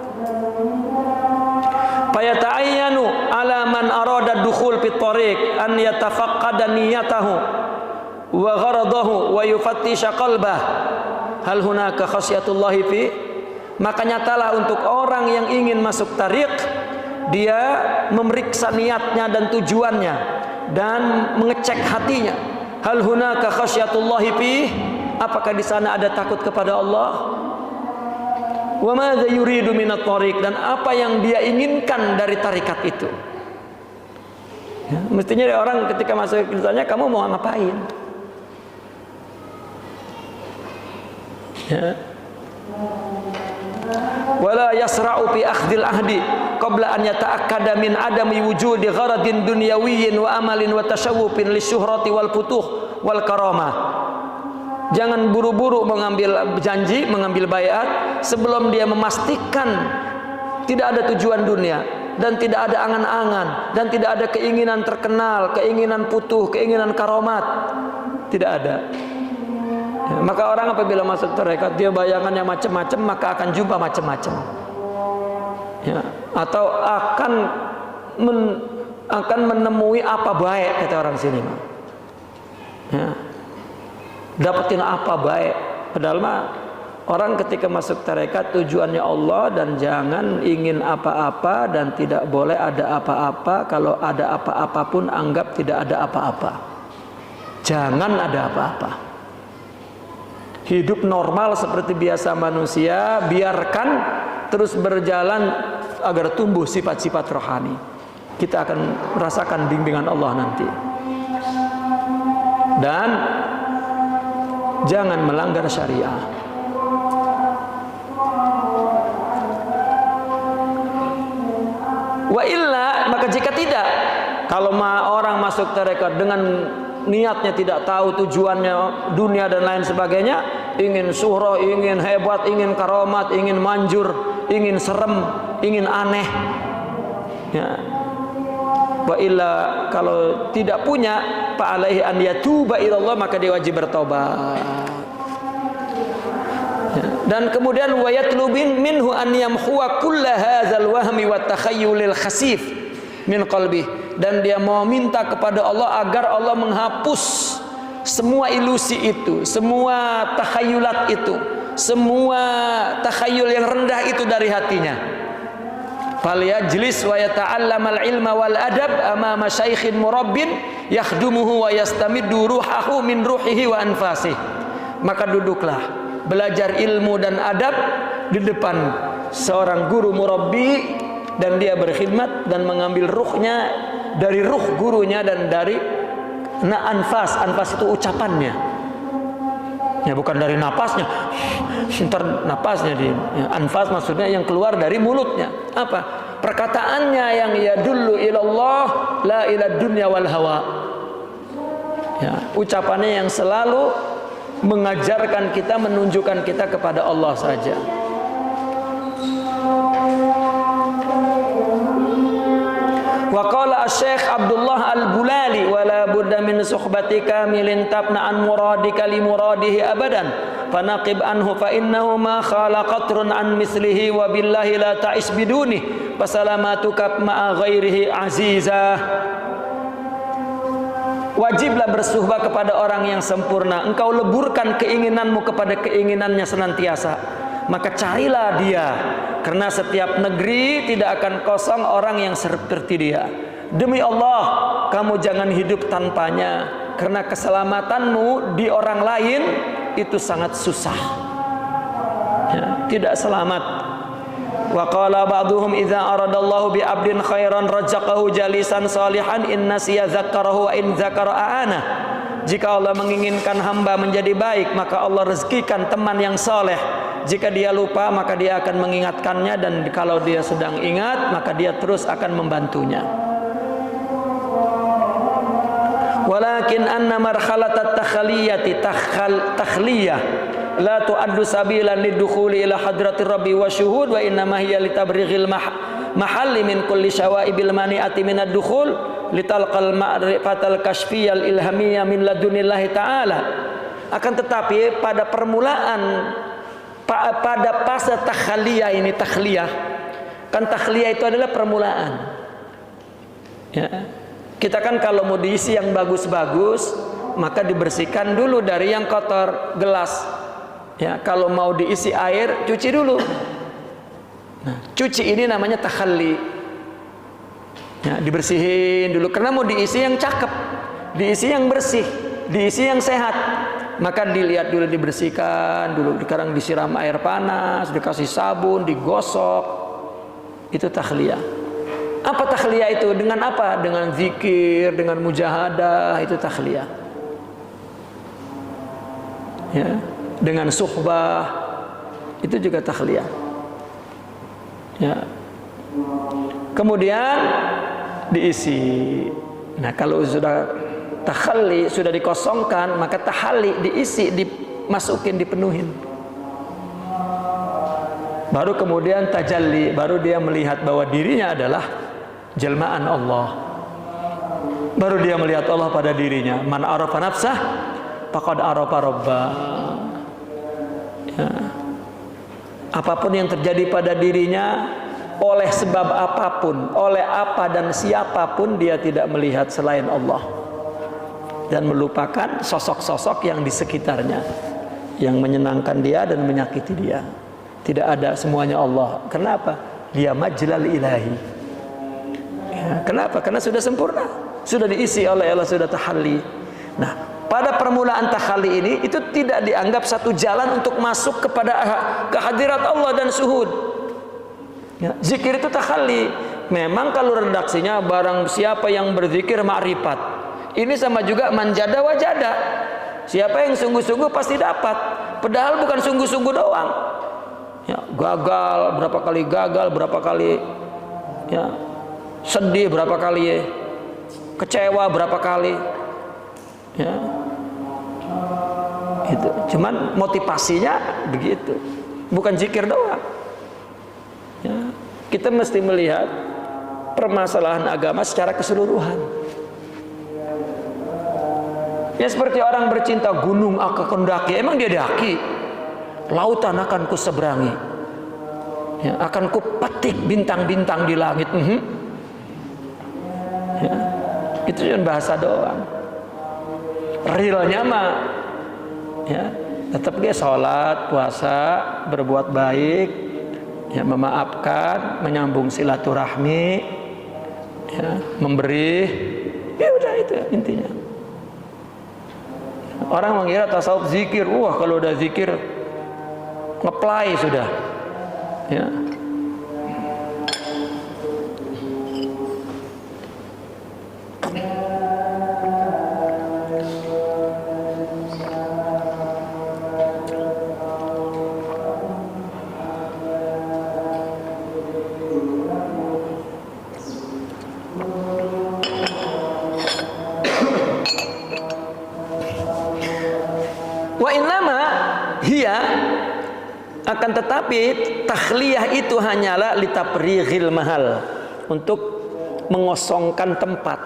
Fayata'ayyanu ala man arada dukhul fit tariq an yatafaqqada niyatahu wa gharadahu wa yufattisha qalbah hal hunaka khasyatullahi fi. Maka nyatalah untuk orang yang ingin masuk tariq, dia memeriksa niatnya dan tujuannya dan mengecek hatinya, hal hunaka khasyatullahi fi, apakah di sana ada takut kepada Allah? Wa madza yuridu minat tariq, dan apa yang dia inginkan dari tarikat itu. Ya, mestinya orang ketika masuk ditanya, kamu mau ngapain? Ya. Wala yasra'u fi akhdil ahdi qabla an yata'akkada min adami wujudi gharadin dunyawiyyin wa amalin wa tashawwufin lisyuhrati wal futuh wal karamah. Jangan buru-buru mengambil janji, mengambil baiat sebelum dia memastikan tidak ada tujuan dunia dan tidak ada angan-angan dan tidak ada keinginan terkenal, keinginan putuh, keinginan karomat. Tidak ada. Ya, maka orang apabila masuk tarekat, dia bayangannya macam-macam, maka akan jumpa macam-macam. Ya, atau akan menemui apa baik, kata orang sini. Ya. Dapetin apa baik. Padahal mah orang ketika masuk tarekat tujuannya Allah, dan jangan ingin apa-apa dan tidak boleh ada apa-apa. Kalau ada apa-apa pun anggap tidak ada apa-apa. Jangan ada apa-apa. Hidup normal seperti biasa manusia, biarkan terus berjalan agar tumbuh sifat-sifat rohani. Kita akan merasakan bimbingan Allah nanti. Dan jangan melanggar syariah. Wa illa, maka jika tidak, kalau orang masuk tarekat dengan niatnya tidak tahu tujuannya dunia dan lain sebagainya, ingin syuhra, ingin hebat, ingin karomat, ingin manjur, ingin serem, ingin aneh, ya. Wa illa, kalau tidak punya, fa alaihi an yatuba ilallah, maka dia wajib bertobat. Ya. Dan kemudian wa yatlubin minhu an yamhuwa kulla hadzal wahmi wat takhayyulil khasif min qalbi, dan dia mau minta kepada Allah agar Allah menghapus semua ilusi itu, semua takhayulat itu, semua takhayul yang rendah itu dari hatinya. Falyajlis wa yata'allamal ilma wal adab amama syaikhin murabbin yakhdumuhu wa yastamiddu ruhahu min ruhihi wa anfasih. Maka duduklah belajar ilmu dan adab di depan seorang guru murabbi dan dia berkhidmat dan mengambil ruhnya dari ruh gurunya dan dari anfas. Anfas itu ucapannya, ya bukan dari napasnya. Ntar napasnya di anfas maksudnya yang keluar dari mulutnya. Apa? Perkataannya yang yadullu ilallah la ila dunya wal hawa. Ya, ucapannya yang selalu mengajarkan kita, menunjukkan kita kepada Allah saja. Wa qala Asy-Syaikh Abdullah Al-Bulali wala budda min suhbatika milin tabna an muradika li muradihi abadan fanaqib anhu fa innahu ma khala qatrun an mislihi wa billahi la ta'is biduni fasalamatuka ma'a ghairihi azizah. Wajiblah bersuhbah kepada orang yang sempurna. Engkau leburkan keinginanmu kepada keinginannya senantiasa. Maka carilah dia, karena setiap negeri tidak akan kosong orang yang seperti dia. Demi Allah, kamu jangan hidup tanpanya, karena keselamatanmu di orang lain itu sangat susah, ya, tidak selamat. Wa qala ba'duhum idza aradallahu bi 'abdin khairan rajaqahu jalisan salihan in nasiya dzakarahu wa in dzakara aana. Jika Allah menginginkan hamba menjadi baik, maka Allah rezekikan teman yang soleh. Jika dia lupa, maka dia akan mengingatkannya, dan kalau dia sedang ingat, maka dia terus akan membantunya. Walakin anna marhalatat takhliyati takhliyah la tu'addu sabilan lidukhuli ila hadratir rabbi wa syuhud wa innama hiya litabrighil mahalli min kulli syawaibil mani'ati minad dukhul litalqal ma'rifatal kashfiyal ilhamiyah min ladunillahi ta'ala. Akan tetapi pada permulaan, pada fase takhliyah ini, takhliyah kan, takhliyah itu adalah permulaan, ya. Kita kan kalau mau diisi yang bagus-bagus, maka dibersihkan dulu dari yang kotor, gelas, ya. Kalau mau diisi air, cuci dulu. Nah, cuci ini namanya takhalli, ya, dibersihin dulu, karena mau diisi yang cakep, diisi yang bersih, diisi yang sehat. Maka dilihat dulu, dibersihkan dulu, sekarang disiram air panas, dikasih sabun, digosok. Itu takhliyah. Apa takhliyah itu? Dengan apa? Dengan zikir, dengan mujahadah, itu takhliyah, ya. Dengan suhbah, itu juga takhliyah, ya. Kemudian diisi. Nah, kalau sudah takhalli, sudah dikosongkan, maka tahalli, diisi, dimasukin, dipenuhin. Baru kemudian tajalli, baru dia melihat bahwa dirinya adalah jelmaan Allah. Baru dia melihat Allah pada dirinya. Man arafa nafsah faqad arafa rabbah. Ya. Apapun yang terjadi pada dirinya, oleh sebab apapun, oleh apa dan siapapun, dia tidak melihat selain Allah dan melupakan sosok-sosok yang di sekitarnya yang menyenangkan dia dan menyakiti dia. Tidak ada, semuanya Allah. Kenapa? Dia majlal ilahi, ya, kenapa? Karena sudah sempurna, sudah diisi oleh Allah, sudah tahalli. Nah, pada permulaan tahalli ini, itu tidak dianggap satu jalan untuk masuk kepada kehadirat Allah dan syuhud, ya. Zikir itu tahalli. Memang kalau redaksinya barang siapa yang berzikir ma'rifat, ini sama juga manjada wajada. Siapa yang sungguh-sungguh pasti dapat. Padahal bukan sungguh-sungguh doang, ya, gagal berapa kali, ya, sedih berapa kali, ya, kecewa berapa kali, ya. Itu cuman motivasinya begitu, bukan zikir doang, ya. Kita mesti melihat permasalahan agama secara keseluruhan. Ya, seperti orang bercinta, gunung akan daki, emang dia daki? Lautan akan ku seberangi, ya, akan ku petik bintang-bintang di langit. Ya, itu cuma bahasa doang. Realnya mah, ya, tetap dia sholat, puasa, berbuat baik, ya, memaafkan, menyambung silaturahmi, ya, memberi, ya udah, itu intinya. Orang mengira tasawuf zikir, wah kalau udah zikir ngeplay sudah, ya. Wa innama hiya, akan tetapi takhliyah itu hanyalah litaprighil mahal, untuk mengosongkan tempat.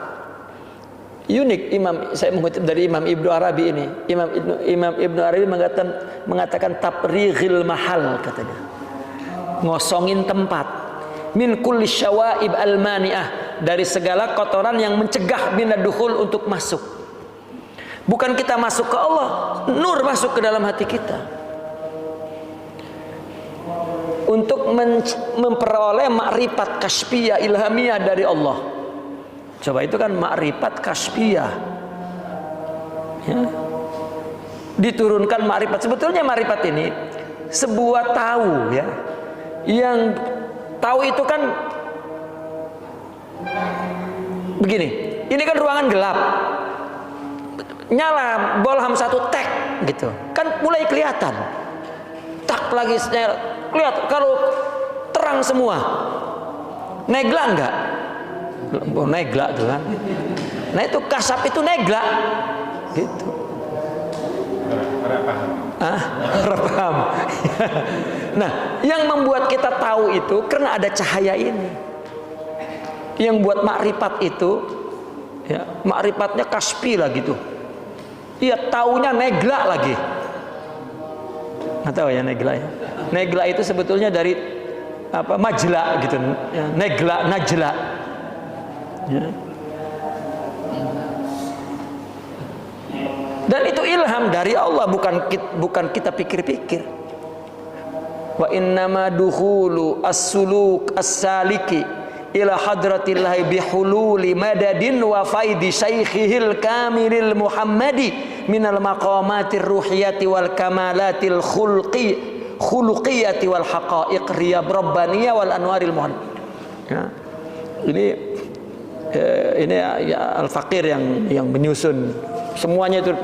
Unik saya mengutip dari Imam Ibnu Arabi ini. Imam Ibnu Arabi mengatakan taprighil mahal, katanya. Ngosongin tempat. Min kulli syawaib al-mani'ah, dari segala kotoran yang mencegah minadukhul, untuk masuk. Bukan kita masuk ke Allah, nur masuk ke dalam hati kita. Untuk memperoleh makrifat kasfiyah ilhamiyah dari Allah. Coba itu kan makrifat kasfiyah, ya. Diturunkan makrifat. Sebetulnya makrifat ini sebuah tahu, ya. Yang tahu itu kan begini. Ini kan ruangan gelap. Nyala bolham satu tek gitu. Kan mulai kelihatan. Tak lagi lihat kalau terang semua. Negla enggak? Oh, negla tuh kan. Nah itu kasap itu negla gitu. Repam. Nah, yang membuat kita tahu itu karena ada cahaya ini. Yang buat makrifat itu, ya, makrifatnya kasfi lah gitu. Iya, taunya negla lagi. Nggak tahu ya negla ya. Negla itu sebetulnya dari apa, majla gitu, ya, negla, najla, ya. Dan itu ilham dari Allah, bukan kita pikir-pikir. Wa innama dukhulu as-suluk as-saliki ila hadratillahi bihululi madadin wa faidi syaikhihil kamilil muhammadi minal maqamatir ruhiyati wal kamalatil khuluqiyati wal haqa'iq riyab rabbaniyah wal anwaril muhammad. Ya. Ini ya, Al-Faqir yang menyusun semuanya itu.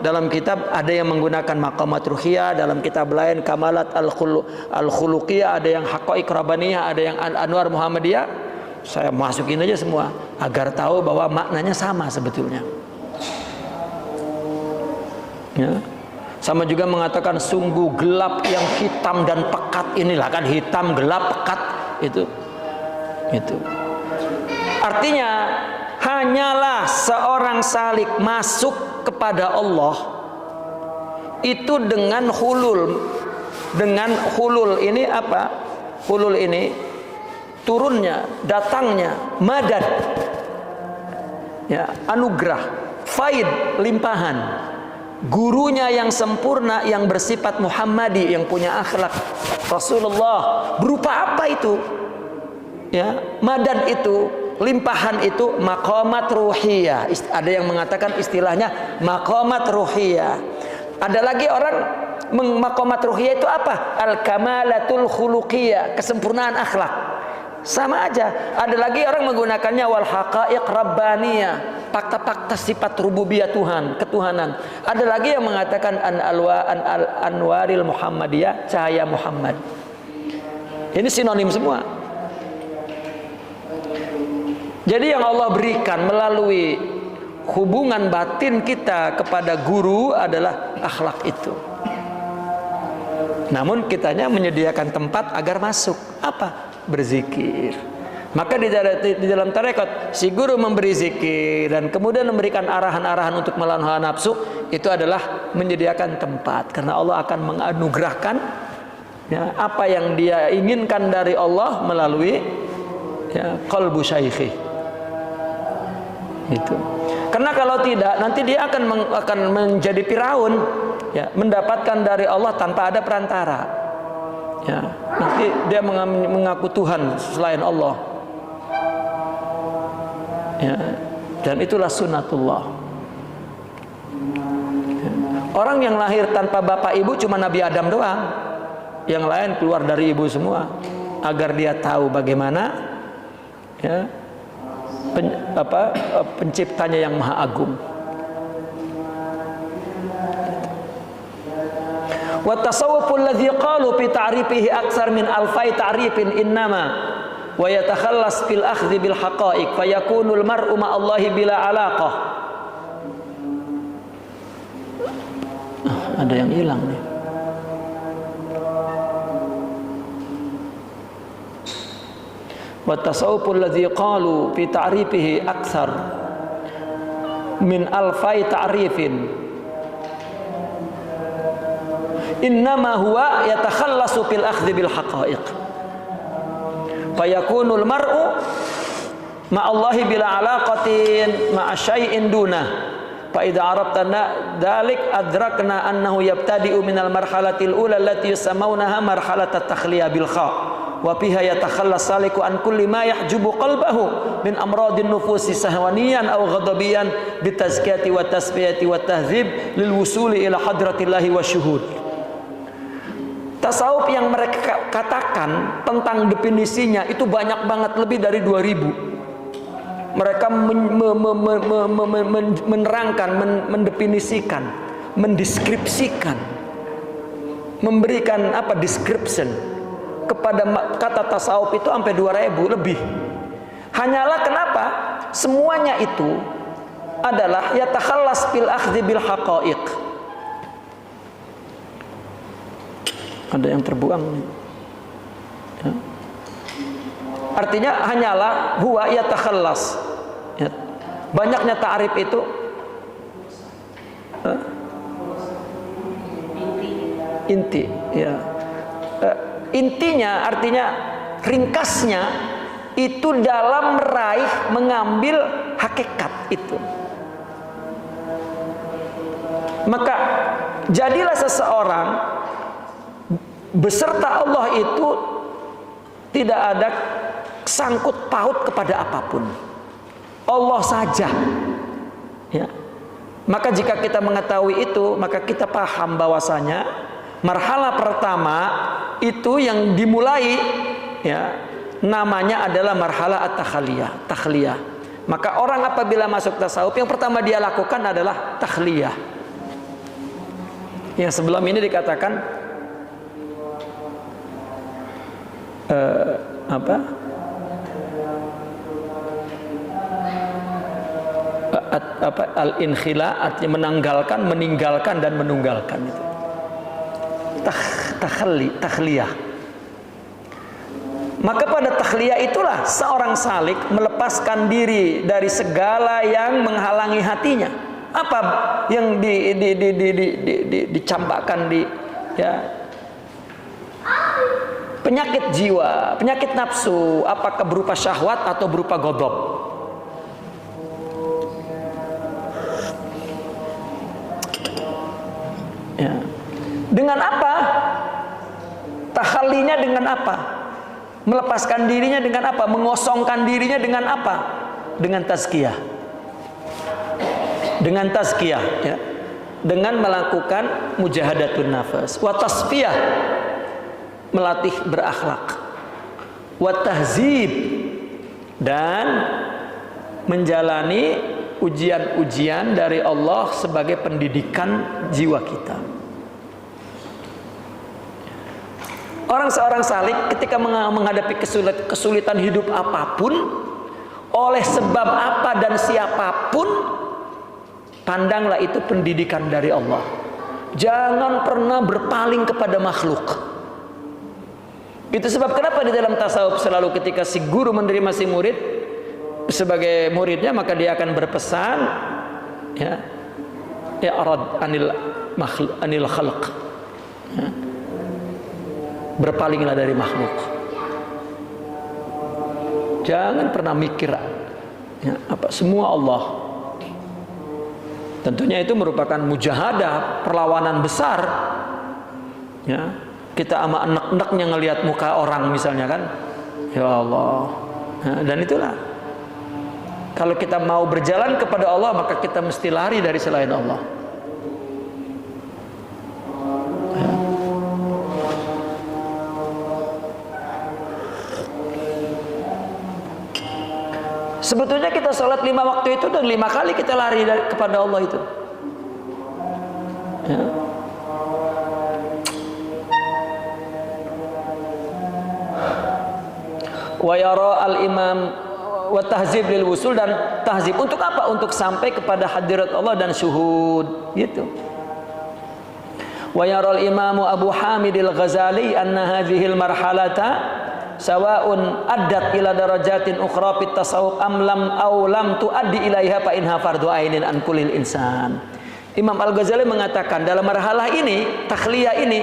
Dalam kitab ada yang menggunakan maqamat ruhiyah, dalam kitab lain kamalat al-khuluqiyah, ada yang haqa'iq rabbaniyah, ada yang anwar muhammadiyah. Saya masukin aja semua agar tahu bahwa maknanya sama sebetulnya. Ya. Sama juga mengatakan sungguh gelap yang hitam dan pekat. Inilah kan hitam, gelap, pekat itu. Artinya hanyalah seorang salik masuk kepada Allah itu dengan hulul. Dengan hulul ini apa? Hulul ini turunnya, datangnya, madad, ya, anugerah, faid, limpahan. Gurunya yang sempurna, yang bersifat Muhammadi, yang punya akhlak Rasulullah. Berupa apa itu? Ya, madad itu, limpahan itu maqamat ruhiyah. Ada yang mengatakan istilahnya maqamat ruhiyah. Ada lagi orang maqamat ruhiyah itu apa? Al-kamalatul khuluqiyah, kesempurnaan akhlak. Sama aja. Ada lagi orang menggunakannya wal haqa'iq rabbaniyah, fakta-fakta sifat rububiyah Tuhan, ketuhanan. Ada lagi yang mengatakan anwaril muhammadiyah, cahaya Muhammad. Ini sinonim semua. Jadi yang Allah berikan melalui hubungan batin kita kepada guru adalah akhlak itu. Namun kitanya menyediakan tempat agar masuk. Apa? Berzikir. Maka di dalam tarekat si guru memberi zikir dan kemudian memberikan arahan-arahan untuk melawan hawa nafsu, itu adalah menyediakan tempat, karena Allah akan menganugerahkan, ya, apa yang dia inginkan dari Allah melalui, ya, qalbu syaikhi. Itu. Karena kalau tidak, nanti dia akan menjadi Firaun, ya, mendapatkan dari Allah tanpa ada perantara. Ya, nanti dia mengaku Tuhan selain Allah. Ya, dan itulah sunnatullah. Ya. Orang yang lahir tanpa bapak ibu cuma Nabi Adam doang. Yang lain keluar dari ibu semua. Agar dia tahu bagaimana, ya, penciptanya yang maha agung. Wa tasawwuful ladzi qalu fi ta'rifihi aktsar min alfai ta'rifin innama wa yatakhallas fil akhdhi bil haqa'iq fayakunul mar'u ma Allahi bila alaqah. Ada yang hilang nih. Wa tasawuful ladzi qalu fi ta'rifihi aktsar min alfai ta'rifin innama huwa yatakhallasu fil akhdhi bil haqa'iq fayakunul mar'u ma'allahi bila alaqatin ma'a syai'in dunah fa idza arabta dzalik adrakna annahu yabtadi'u minal marhalatil ula allati yusammunaha marhalatat takhliyah bil kha' wa fiha yatakhallas saliku an kulli ma yahjubu qalbahu min amradin nufusi sahwaniyan aw ghadabiyan bitazkiyati wa tasfiyati wa tahdzib lil wusuli ila hadratillahi wa syuhud. Tasawuf yang mereka katakan tentang definisinya itu banyak banget, lebih dari 2000. Mereka menerangkan, mendefinisikan, mendeskripsikan, memberikan description kepada kata tasawuf itu sampai 2000 lebih. Hanyalah kenapa? Semuanya itu adalah yatakhallas bil akhdhi bil haqa'iq. Ada yang terbuang nih. Ya. Artinya hanyalah huwa yatakhallas. Ya. Banyaknya ta'rif itu inti, ya. Intinya artinya ringkasnya itu dalam meraih, mengambil hakikat itu. Maka jadilah seseorang beserta Allah itu tidak ada sangkut paut kepada apapun, Allah saja, ya. Maka jika kita mengetahui itu, maka kita paham bahwasanya marhala pertama itu yang dimulai, ya, namanya adalah marhala at-takhliyah, takhliyah. Maka orang apabila masuk tasawuf, yang pertama dia lakukan adalah takhliyah. Yang sebelum ini dikatakan al-inkhila, artinya menanggalkan, meninggalkan dan menunggalkan itu. Takhliyah. Maka pada takhliyah itulah seorang salik melepaskan diri dari segala yang menghalangi hatinya. Apa yang dicampakkan di, ya, penyakit jiwa, penyakit nafsu, apakah berupa syahwat atau berupa ghadab. Ya. Dengan apa? Takhallinya dengan apa? Melepaskan dirinya dengan apa? Mengosongkan dirinya dengan apa? Dengan tazkiyah. Dengan tazkiyah, ya. Dengan melakukan mujahadatun nafas, wa tasfiyah, melatih berakhlak, wa tahzib, dan menjalani ujian-ujian dari Allah sebagai pendidikan jiwa kita. Seorang salik ketika menghadapi kesulitan hidup apapun, oleh sebab apa dan siapapun, pandanglah itu pendidikan dari Allah. Jangan pernah berpaling kepada makhluk. Itu sebab kenapa di dalam tasawuf selalu ketika si guru menerima si murid sebagai muridnya, maka dia akan berpesan, ya, i'rad anil khalq, ya. Berpalinglah dari makhluk. Jangan pernah mikir, ya, semua Allah. Tentunya itu merupakan mujahadah, perlawanan besar, ya. Kita ama enek-eneknya ngelihat muka orang misalnya, kan, ya Allah, ya, dan itulah kalau kita mau berjalan kepada Allah, maka kita mesti lari dari selain Allah. Sebetulnya kita sholat 5 waktu itu dan 5 kali kita lari kepada Allah itu, ya. Wa yara al-imam wa tahzib lil wusul, dan tahzib untuk apa? Untuk sampai kepada hadirat Allah dan syuhud, gitu. Wa yaral imamu Abu Hamidil Ghazali anna hadhil marhalata sawa'un addat ila darajatin ukhra fit tasawuf am lam tuaddi ilaiha fa inha fardhu ainin an kulil insan. Imam Al-Ghazali mengatakan dalam marhalah ini, takhliyah ini,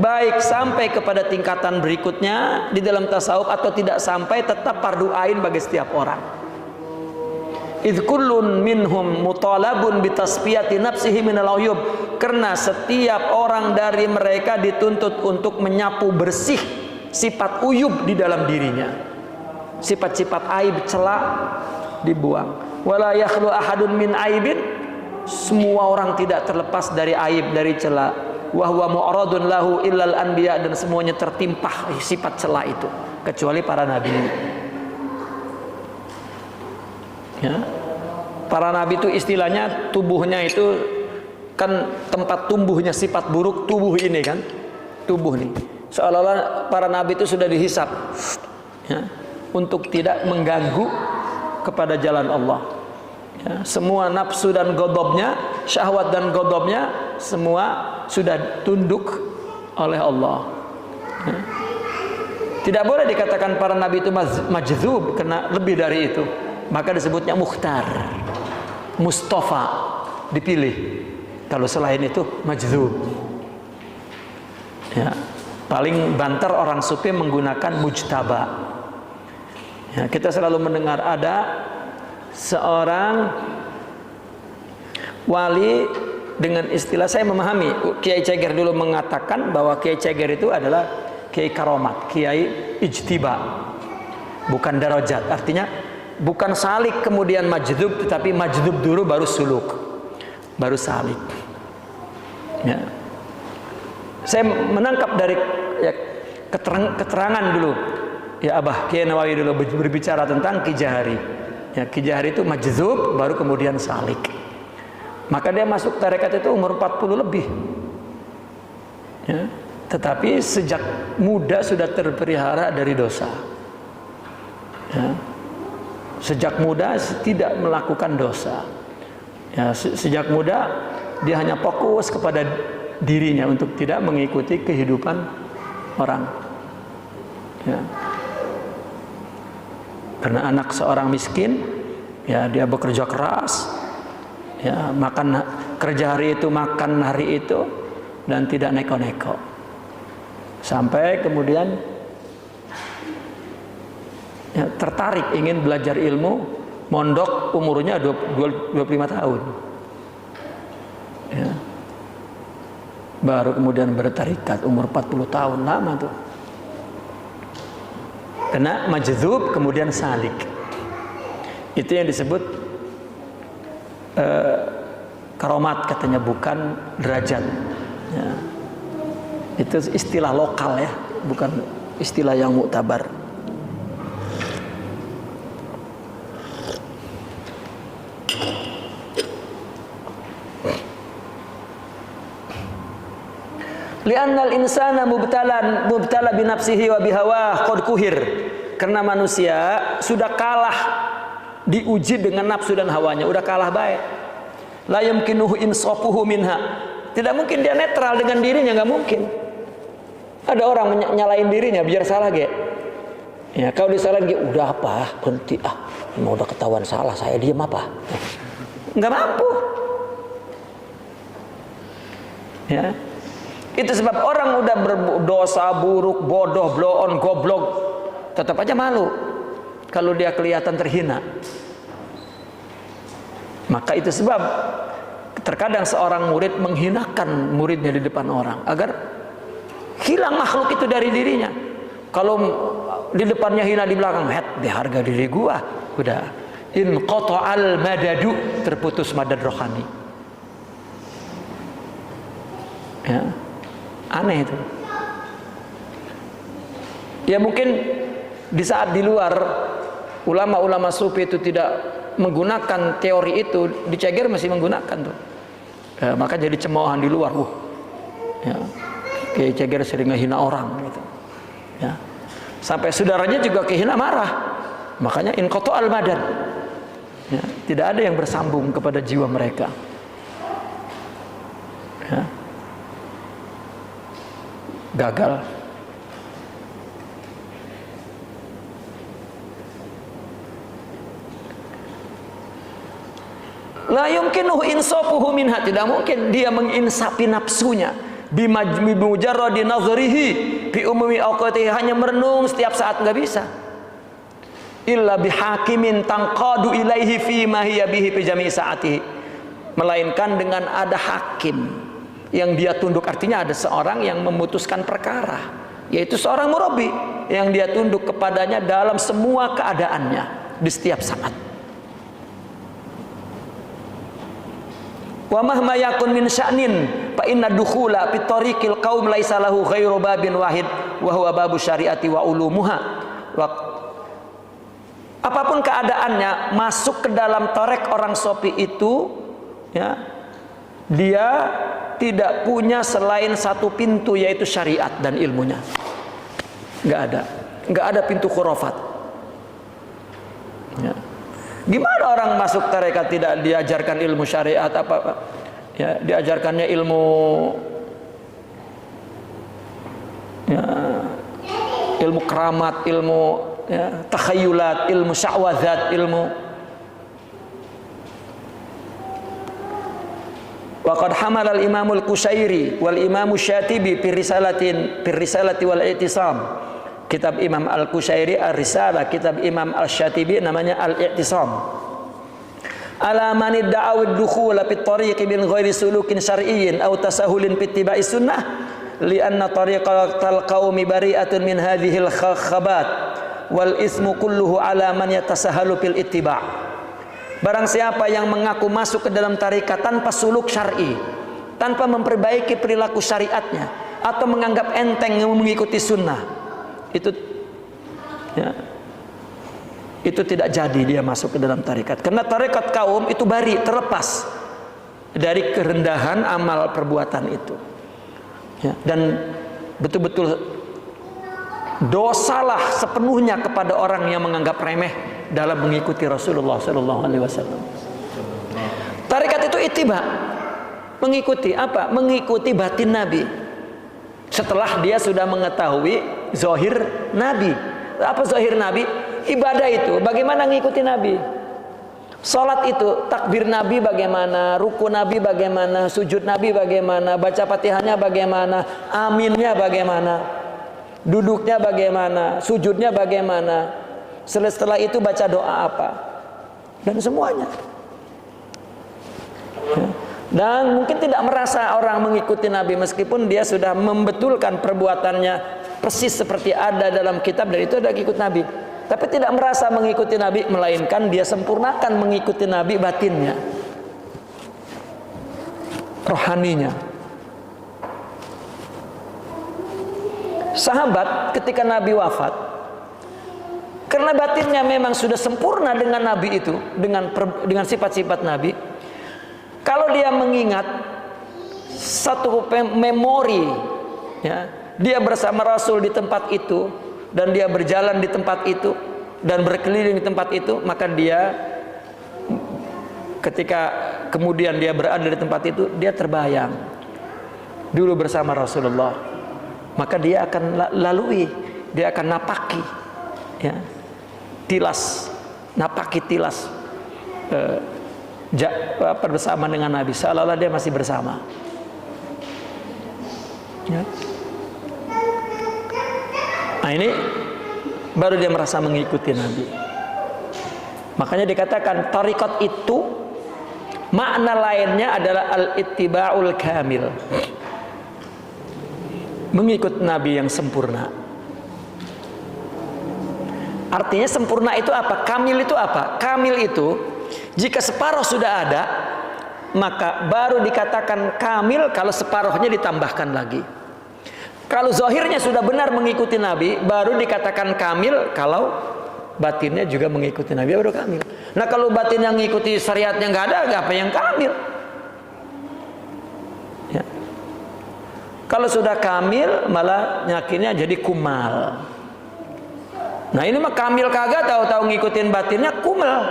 baik sampai kepada tingkatan berikutnya di dalam tasawuf atau tidak sampai, tetap fardu ain bagi setiap orang. Idh kullun minhum mutalabun bitasfiyati nafsihi minal uyub, karena setiap orang dari mereka dituntut untuk menyapu bersih sifat uyub di dalam dirinya. Sifat-sifat aib, celak dibuang. Wala yakhlu ahadun min aibin, semua orang tidak terlepas dari aib, dari celak. Wa huwa mu'radun lahu illal anbiya, dan semuanya tertimpa sifat celak itu kecuali para nabi. Ya. Para nabi itu istilahnya tubuhnya itu kan tempat tumbuhnya sifat buruk tubuh ini kan, tubuh nih. Seolah-olah para nabi itu sudah dihisap, ya, untuk tidak mengganggu kepada jalan Allah. Ya, semua nafsu dan godobnya, syahwat dan godobnya, semua sudah tunduk oleh Allah. Ya. Tidak boleh dikatakan para nabi itu majdzub, karena lebih dari itu. Maka disebutnya mukhtar, Mustafa, dipilih. Kalau selain itu majdzub. Ya, paling banter orang sufi menggunakan mujtaba. Ya, kita selalu mendengar ada seorang wali dengan istilah, saya memahami Kiai Ceger dulu mengatakan bahwa Kiai Ceger itu adalah Kiai karomat, Kiai ijtiba, bukan darajat. Artinya bukan salik kemudian majdzub, tetapi majdzub dulu baru suluk, baru salik. Ya. Saya menangkap dari ya, keterangan dulu ya Abah Kiai Nawawi dulu berbicara tentang Ki Jahari. Ya, Ki Jahari itu majdzub baru kemudian salik. Maka dia masuk tarekat itu umur 40 lebih. Ya. Tetapi sejak muda sudah terpelihara dari dosa. Ya. Sejak muda tidak melakukan dosa. Ya, sejak muda dia hanya fokus kepada dirinya untuk tidak mengikuti kehidupan orang. Ya. Karena anak seorang miskin, ya dia bekerja keras, ya makan kerja hari itu, makan hari itu, dan tidak neko-neko. Sampai kemudian ya, tertarik ingin belajar ilmu, mondok umurnya 25 tahun. Ya. Baru kemudian bertarikat umur 40 tahun, lama tuh. Kena majdzub kemudian salik. Itu yang disebut karomat katanya, bukan derajat. Ya. Itu istilah lokal ya, bukan istilah yang muktabar. Li'annal insana mubtala binafsihi wa bihawah qad kuhir. Karena manusia sudah kalah diuji dengan nafsu dan hawanya, udah kalah baik. La yumkinuhu insafuhu minha. Tidak mungkin dia netral dengan dirinya, nggak mungkin. Ada orang nyalain dirinya biar salah ge. Ya, kalau disalahin ge, udah apa? Berhenti mau udah ketahuan salah, saya diam apa? Nggak mampu. Ya. Itu sebab orang udah berdosa buruk, bodoh, blow on, goblok, tetap aja malu kalau dia kelihatan terhina. Maka itu sebab terkadang seorang murid menghinakan muridnya di depan orang agar hilang makhluk itu dari dirinya. Kalau di depannya hina, di belakang di harga diri gua udah in qata'al madadu, terputus madad rohani. Ya. Aneh itu. Ya mungkin di saat di luar ulama-ulama sufi itu tidak menggunakan teori itu, di Ceger masih menggunakan tuh. Ya, maka jadi cemoohan di luar. Ya. Kayak Ceger sering ngehina orang gitu. Ya. Sampai saudaranya juga kehina, marah. Makanya inqata al-madad. Ya, tidak ada yang bersambung kepada jiwa mereka. Ya. gagal. La yumkinuhu insafuhu minha, tidak mungkin dia menginsafi nafsunya bimujarradi nazarihi fi umumi awqatihi, hanya merenung setiap saat, nggak bisa. Illa bihakimin tanqadu ilaihi fi ma hiya bihi fi jami'i saatihi, melainkan dengan ada hakim yang dia tunduk, artinya ada seorang yang memutuskan perkara, yaitu seorang murabbi yang dia tunduk kepadanya dalam semua keadaannya di setiap saat. Wa mahma yakun min sya'nin fa inna dukhula fi tariqil qaum laisa lahu ghairu babin wahid wa huwa babu syariati wa ulumuha. Apapun keadaannya, masuk ke dalam torek orang Sofi itu, ya, dia tidak punya selain satu pintu, yaitu syariat dan ilmunya. Nggak ada pintu khurafat. Ya. Gimana orang masuk tarekat tidak diajarkan ilmu syariat apa? Ya, diajarkannya ilmu, ya, ilmu keramat, ilmu, ya, takhayulat, ilmu sya'wadzat, ilmu. Waqad hamala al-Imam al-Qushairi wal Imam Syatibi fi risalati wal i'tisam. Kitab Imam Al-Qushairi Ar-Risalah, kitab Imam Al-Syatibi namanya Al-I'tisam. Ala man idda'aw ad-dukhul fi at-tariq min ghairi sulukin syar'iyyin aw tasahulin fi ittiba'i sunnah li'anna tariqatal qaumi bari'atun min hadhihi al-khabat wal ismu kulluhu ala man yatasahalu fil ittiba'. Barang siapa yang mengaku masuk ke dalam tarikat tanpa suluk syar'i, tanpa memperbaiki perilaku syariatnya, atau menganggap enteng mengikuti sunnah, itu, ya, itu tidak jadi dia masuk ke dalam tarikat. Karena tarikat kaum itu bari, terlepas dari kerendahan amal perbuatan itu, ya, dan betul-betul dosalah sepenuhnya kepada orang yang menganggap remeh dalam mengikuti Rasulullah SAW. Tarikat itu ittiba, mengikuti apa? Mengikuti batin Nabi. Setelah dia sudah mengetahui zahir Nabi. Apa zahir Nabi? Ibadah itu bagaimana ngikuti Nabi. Salat itu takbir Nabi bagaimana, ruku Nabi bagaimana, sujud Nabi bagaimana, baca Fatihahnya bagaimana, aminnya bagaimana, duduknya bagaimana, sujudnya bagaimana. Setelah itu baca doa apa, dan semuanya. Ya. Dan mungkin tidak merasa orang mengikuti Nabi meskipun dia sudah membetulkan perbuatannya persis seperti ada dalam kitab, dan itu ada ikut Nabi. Tapi tidak merasa mengikuti Nabi, melainkan dia sempurnakan mengikuti Nabi batinnya, rohaninya. Sahabat ketika Nabi wafat, karena batinnya memang sudah sempurna dengan Nabi itu, dengan sifat-sifat Nabi. Kalau dia mengingat satu memori, ya, dia bersama Rasul di tempat itu, dan dia berjalan di tempat itu, dan berkeliling di tempat itu, maka dia ketika kemudian dia berada di tempat itu, dia terbayang dulu bersama Rasulullah. Maka dia akan lalui, dia akan napaki, ya, tilas, napaki tilas, bersama dengan Nabi, seolah-olah dia masih bersama, ya. Nah, ini baru dia merasa mengikuti Nabi. Makanya dikatakan tariqat itu makna lainnya adalah al-ittiba'ul kamil, mengikut Nabi yang sempurna. Artinya sempurna itu apa? Kamil itu apa? Kamil itu jika separuh sudah ada, maka baru dikatakan kamil kalau separuhnya ditambahkan lagi. Kalau zahirnya sudah benar mengikuti Nabi, baru dikatakan kamil kalau batinnya juga mengikuti Nabi, baru kamil. Nah, kalau batin yang mengikuti syariatnya nggak ada, apa yang kamil? Ya. Kalau sudah kamil, malah yakinnya jadi kumal. Nah, ini mah kamil kagak, tahu-tahu ngikutin batinnya kumal.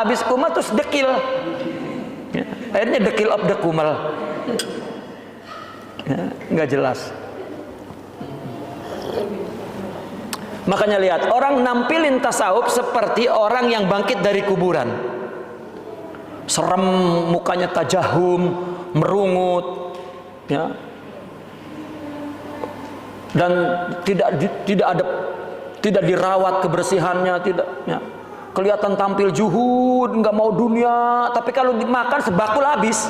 Abis kumal terus dekil, ya. Akhirnya dekil of the kumal. Ya, nggak jelas. Makanya lihat, orang nampilin tasawuf seperti orang yang bangkit dari kuburan. Serem, mukanya tajahum, merungut, ya. Dan tidak dirawat kebersihannya, tidak, ya. Kelihatan tampil juhud, nggak mau dunia, tapi kalau dimakan sebakul habis.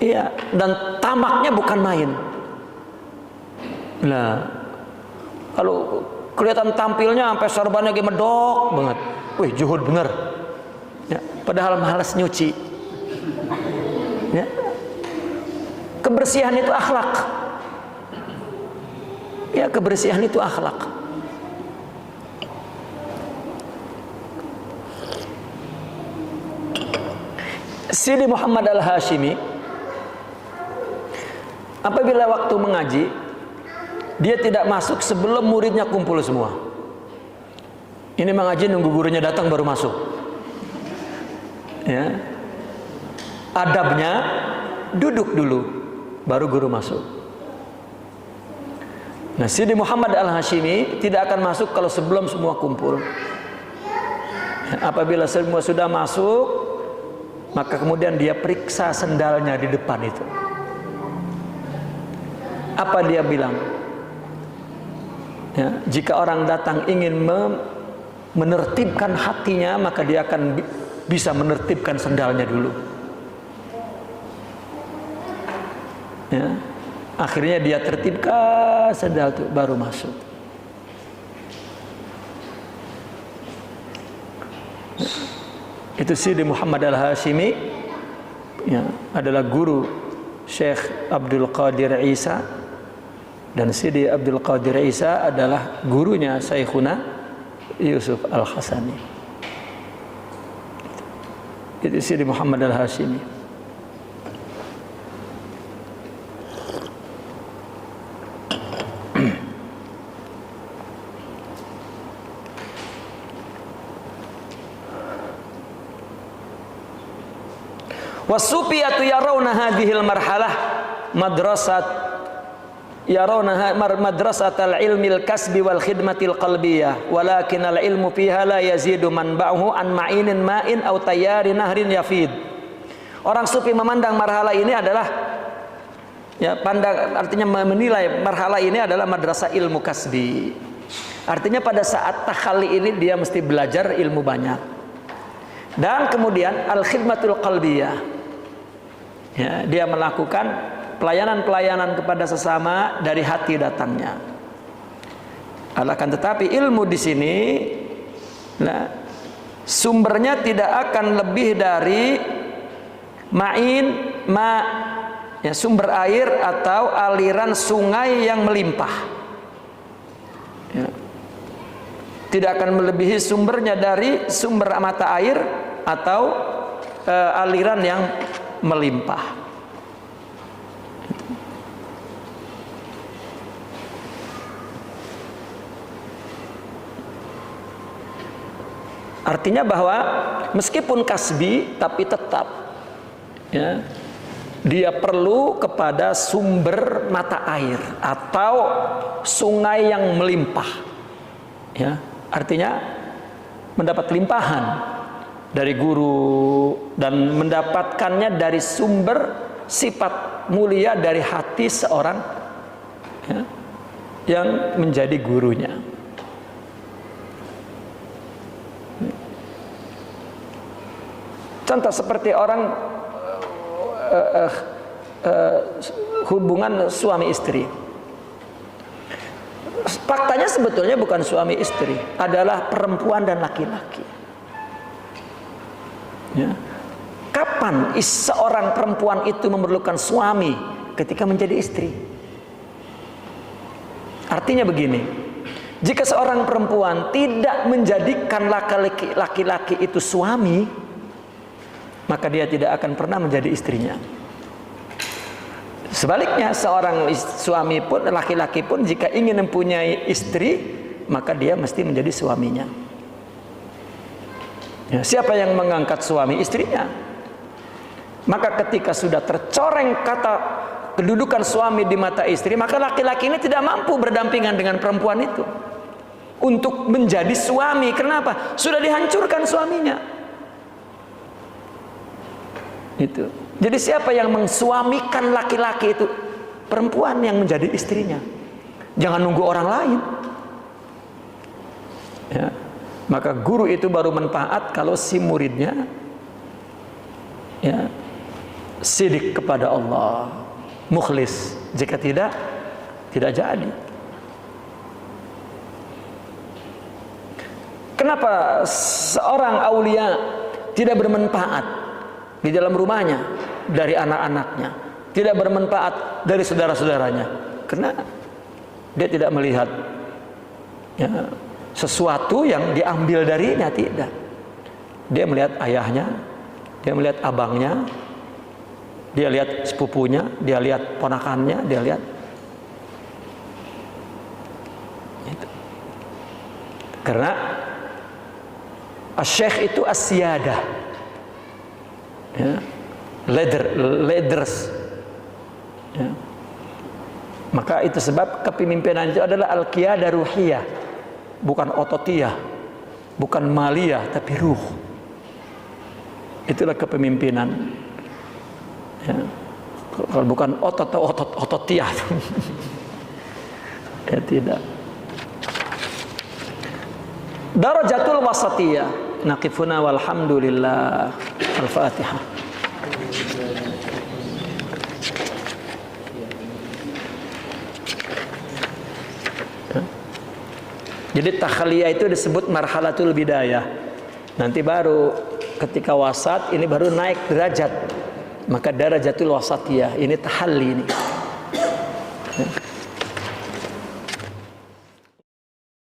Iya, dan tamaknya bukan main. Nah, kalau kelihatan tampilnya sampai sorbannya kayak medok banget. Wih, juhud bener. Ya, padahal malas nyuci. Ya. Kebersihan itu akhlak. Ya, kebersihan itu akhlak. Sidi Muhammad Al-Hashimi apabila waktu mengaji, dia tidak masuk sebelum muridnya kumpul semua. Ini mengaji nunggu gurunya datang baru masuk. Ya. Adabnya duduk dulu baru guru masuk. Nah, Sidi Muhammad Al-Hashimi tidak akan masuk kalau sebelum semua kumpul. Ya, apabila semua sudah masuk, maka kemudian dia periksa sendalnya di depan itu. Apa dia bilang? Ya, jika orang datang ingin menertibkan hatinya, maka dia akan bisa menertibkan sendalnya dulu. Ya, akhirnya dia tertibkan sendal itu baru masuk. Ya, itu Sidi Muhammad Al-Hashimi, ya, adalah guru Syekh Abdul Qadir Isa. Dan Sidi Abdul Qadir Isa adalah gurunya Syekhuna Yusuf Al-Hasani. Itu Sidi Muhammad Al-Hashimi. Wasufiyatu yarawna hadhil marhalah madrasatal ilmil kasbi wal khidmatil qalbiyah walakin al ilmu fiha la yazidu manba'uhu an ma'inin ma'in aw tayyari nahrin yafid. Orang sufi memandang marhala ini adalah, ya, artinya menilai marhala ini adalah madrasah ilmu kasbi. Artinya pada saat takhalli ini dia mesti belajar ilmu banyak. Dan kemudian al khidmatul qalbiyah. Ya, dia melakukan pelayanan-pelayanan kepada sesama dari hati datangnya. Akan tetapi ilmu di sini, nah, sumbernya tidak akan lebih dari ya, sumber air atau aliran sungai yang melimpah. Ya. Tidak akan melebihi sumbernya dari sumber mata air atau aliran yang melimpah. Artinya bahwa meskipun kasbi tapi tetap, ya, dia perlu kepada sumber mata air atau sungai yang melimpah. Ya, artinya mendapat limpahan dari guru dan mendapatkannya dari sumber sifat mulia dari hati seorang, ya, yang menjadi gurunya. Contoh seperti orang hubungan suami istri. Faktanya sebetulnya bukan suami istri, adalah perempuan dan laki-laki. Ya. Kapan seorang perempuan itu memerlukan suami? Ketika menjadi istri. Artinya begini, jika seorang perempuan tidak menjadikan laki-laki itu suami, maka dia tidak akan pernah menjadi istrinya. Sebaliknya, seorang suami pun, laki-laki pun, jika ingin mempunyai istri, maka dia mesti menjadi suaminya. Ya, siapa yang mengangkat suami? Istrinya. Maka ketika sudah tercoreng kata kedudukan suami di mata istri, maka laki-laki ini tidak mampu berdampingan dengan perempuan itu untuk menjadi suami. Kenapa? Sudah dihancurkan suaminya. Itu. Jadi siapa yang mensuamikan laki-laki itu? Perempuan yang menjadi istrinya. Jangan nunggu orang lain. Ya. Maka guru itu baru manfaat kalau si muridnya ya sidik kepada Allah, mukhlis. Jika tidak jadi. Kenapa seorang aulia tidak bermanfaat di dalam rumahnya, dari anak-anaknya, tidak bermanfaat dari saudara-saudaranya? Karena dia tidak melihat ya, sesuatu yang diambil darinya, tidak. Dia melihat ayahnya, dia melihat abangnya, dia lihat sepupunya, dia lihat ponakannya, dia lihat itu. Karena asyikh itu asyadah, ya, leaders, ya. Maka itu sebab kepemimpinan itu adalah al-qiyadah ruhiyah, bukan ototiyah, bukan maliyah, tapi ruh. Itulah kepemimpinan. Ya. Kalau bukan ototiyah, ya tidak. Darajatul wasatiyah. Naqifuna walhamdulillah. Al-Fatihah. Jadi takhliyah itu disebut marhalatul bidayah. Nanti baru ketika wasat ini baru naik derajat. Maka darajatul wasatiyah ini tahalli ini.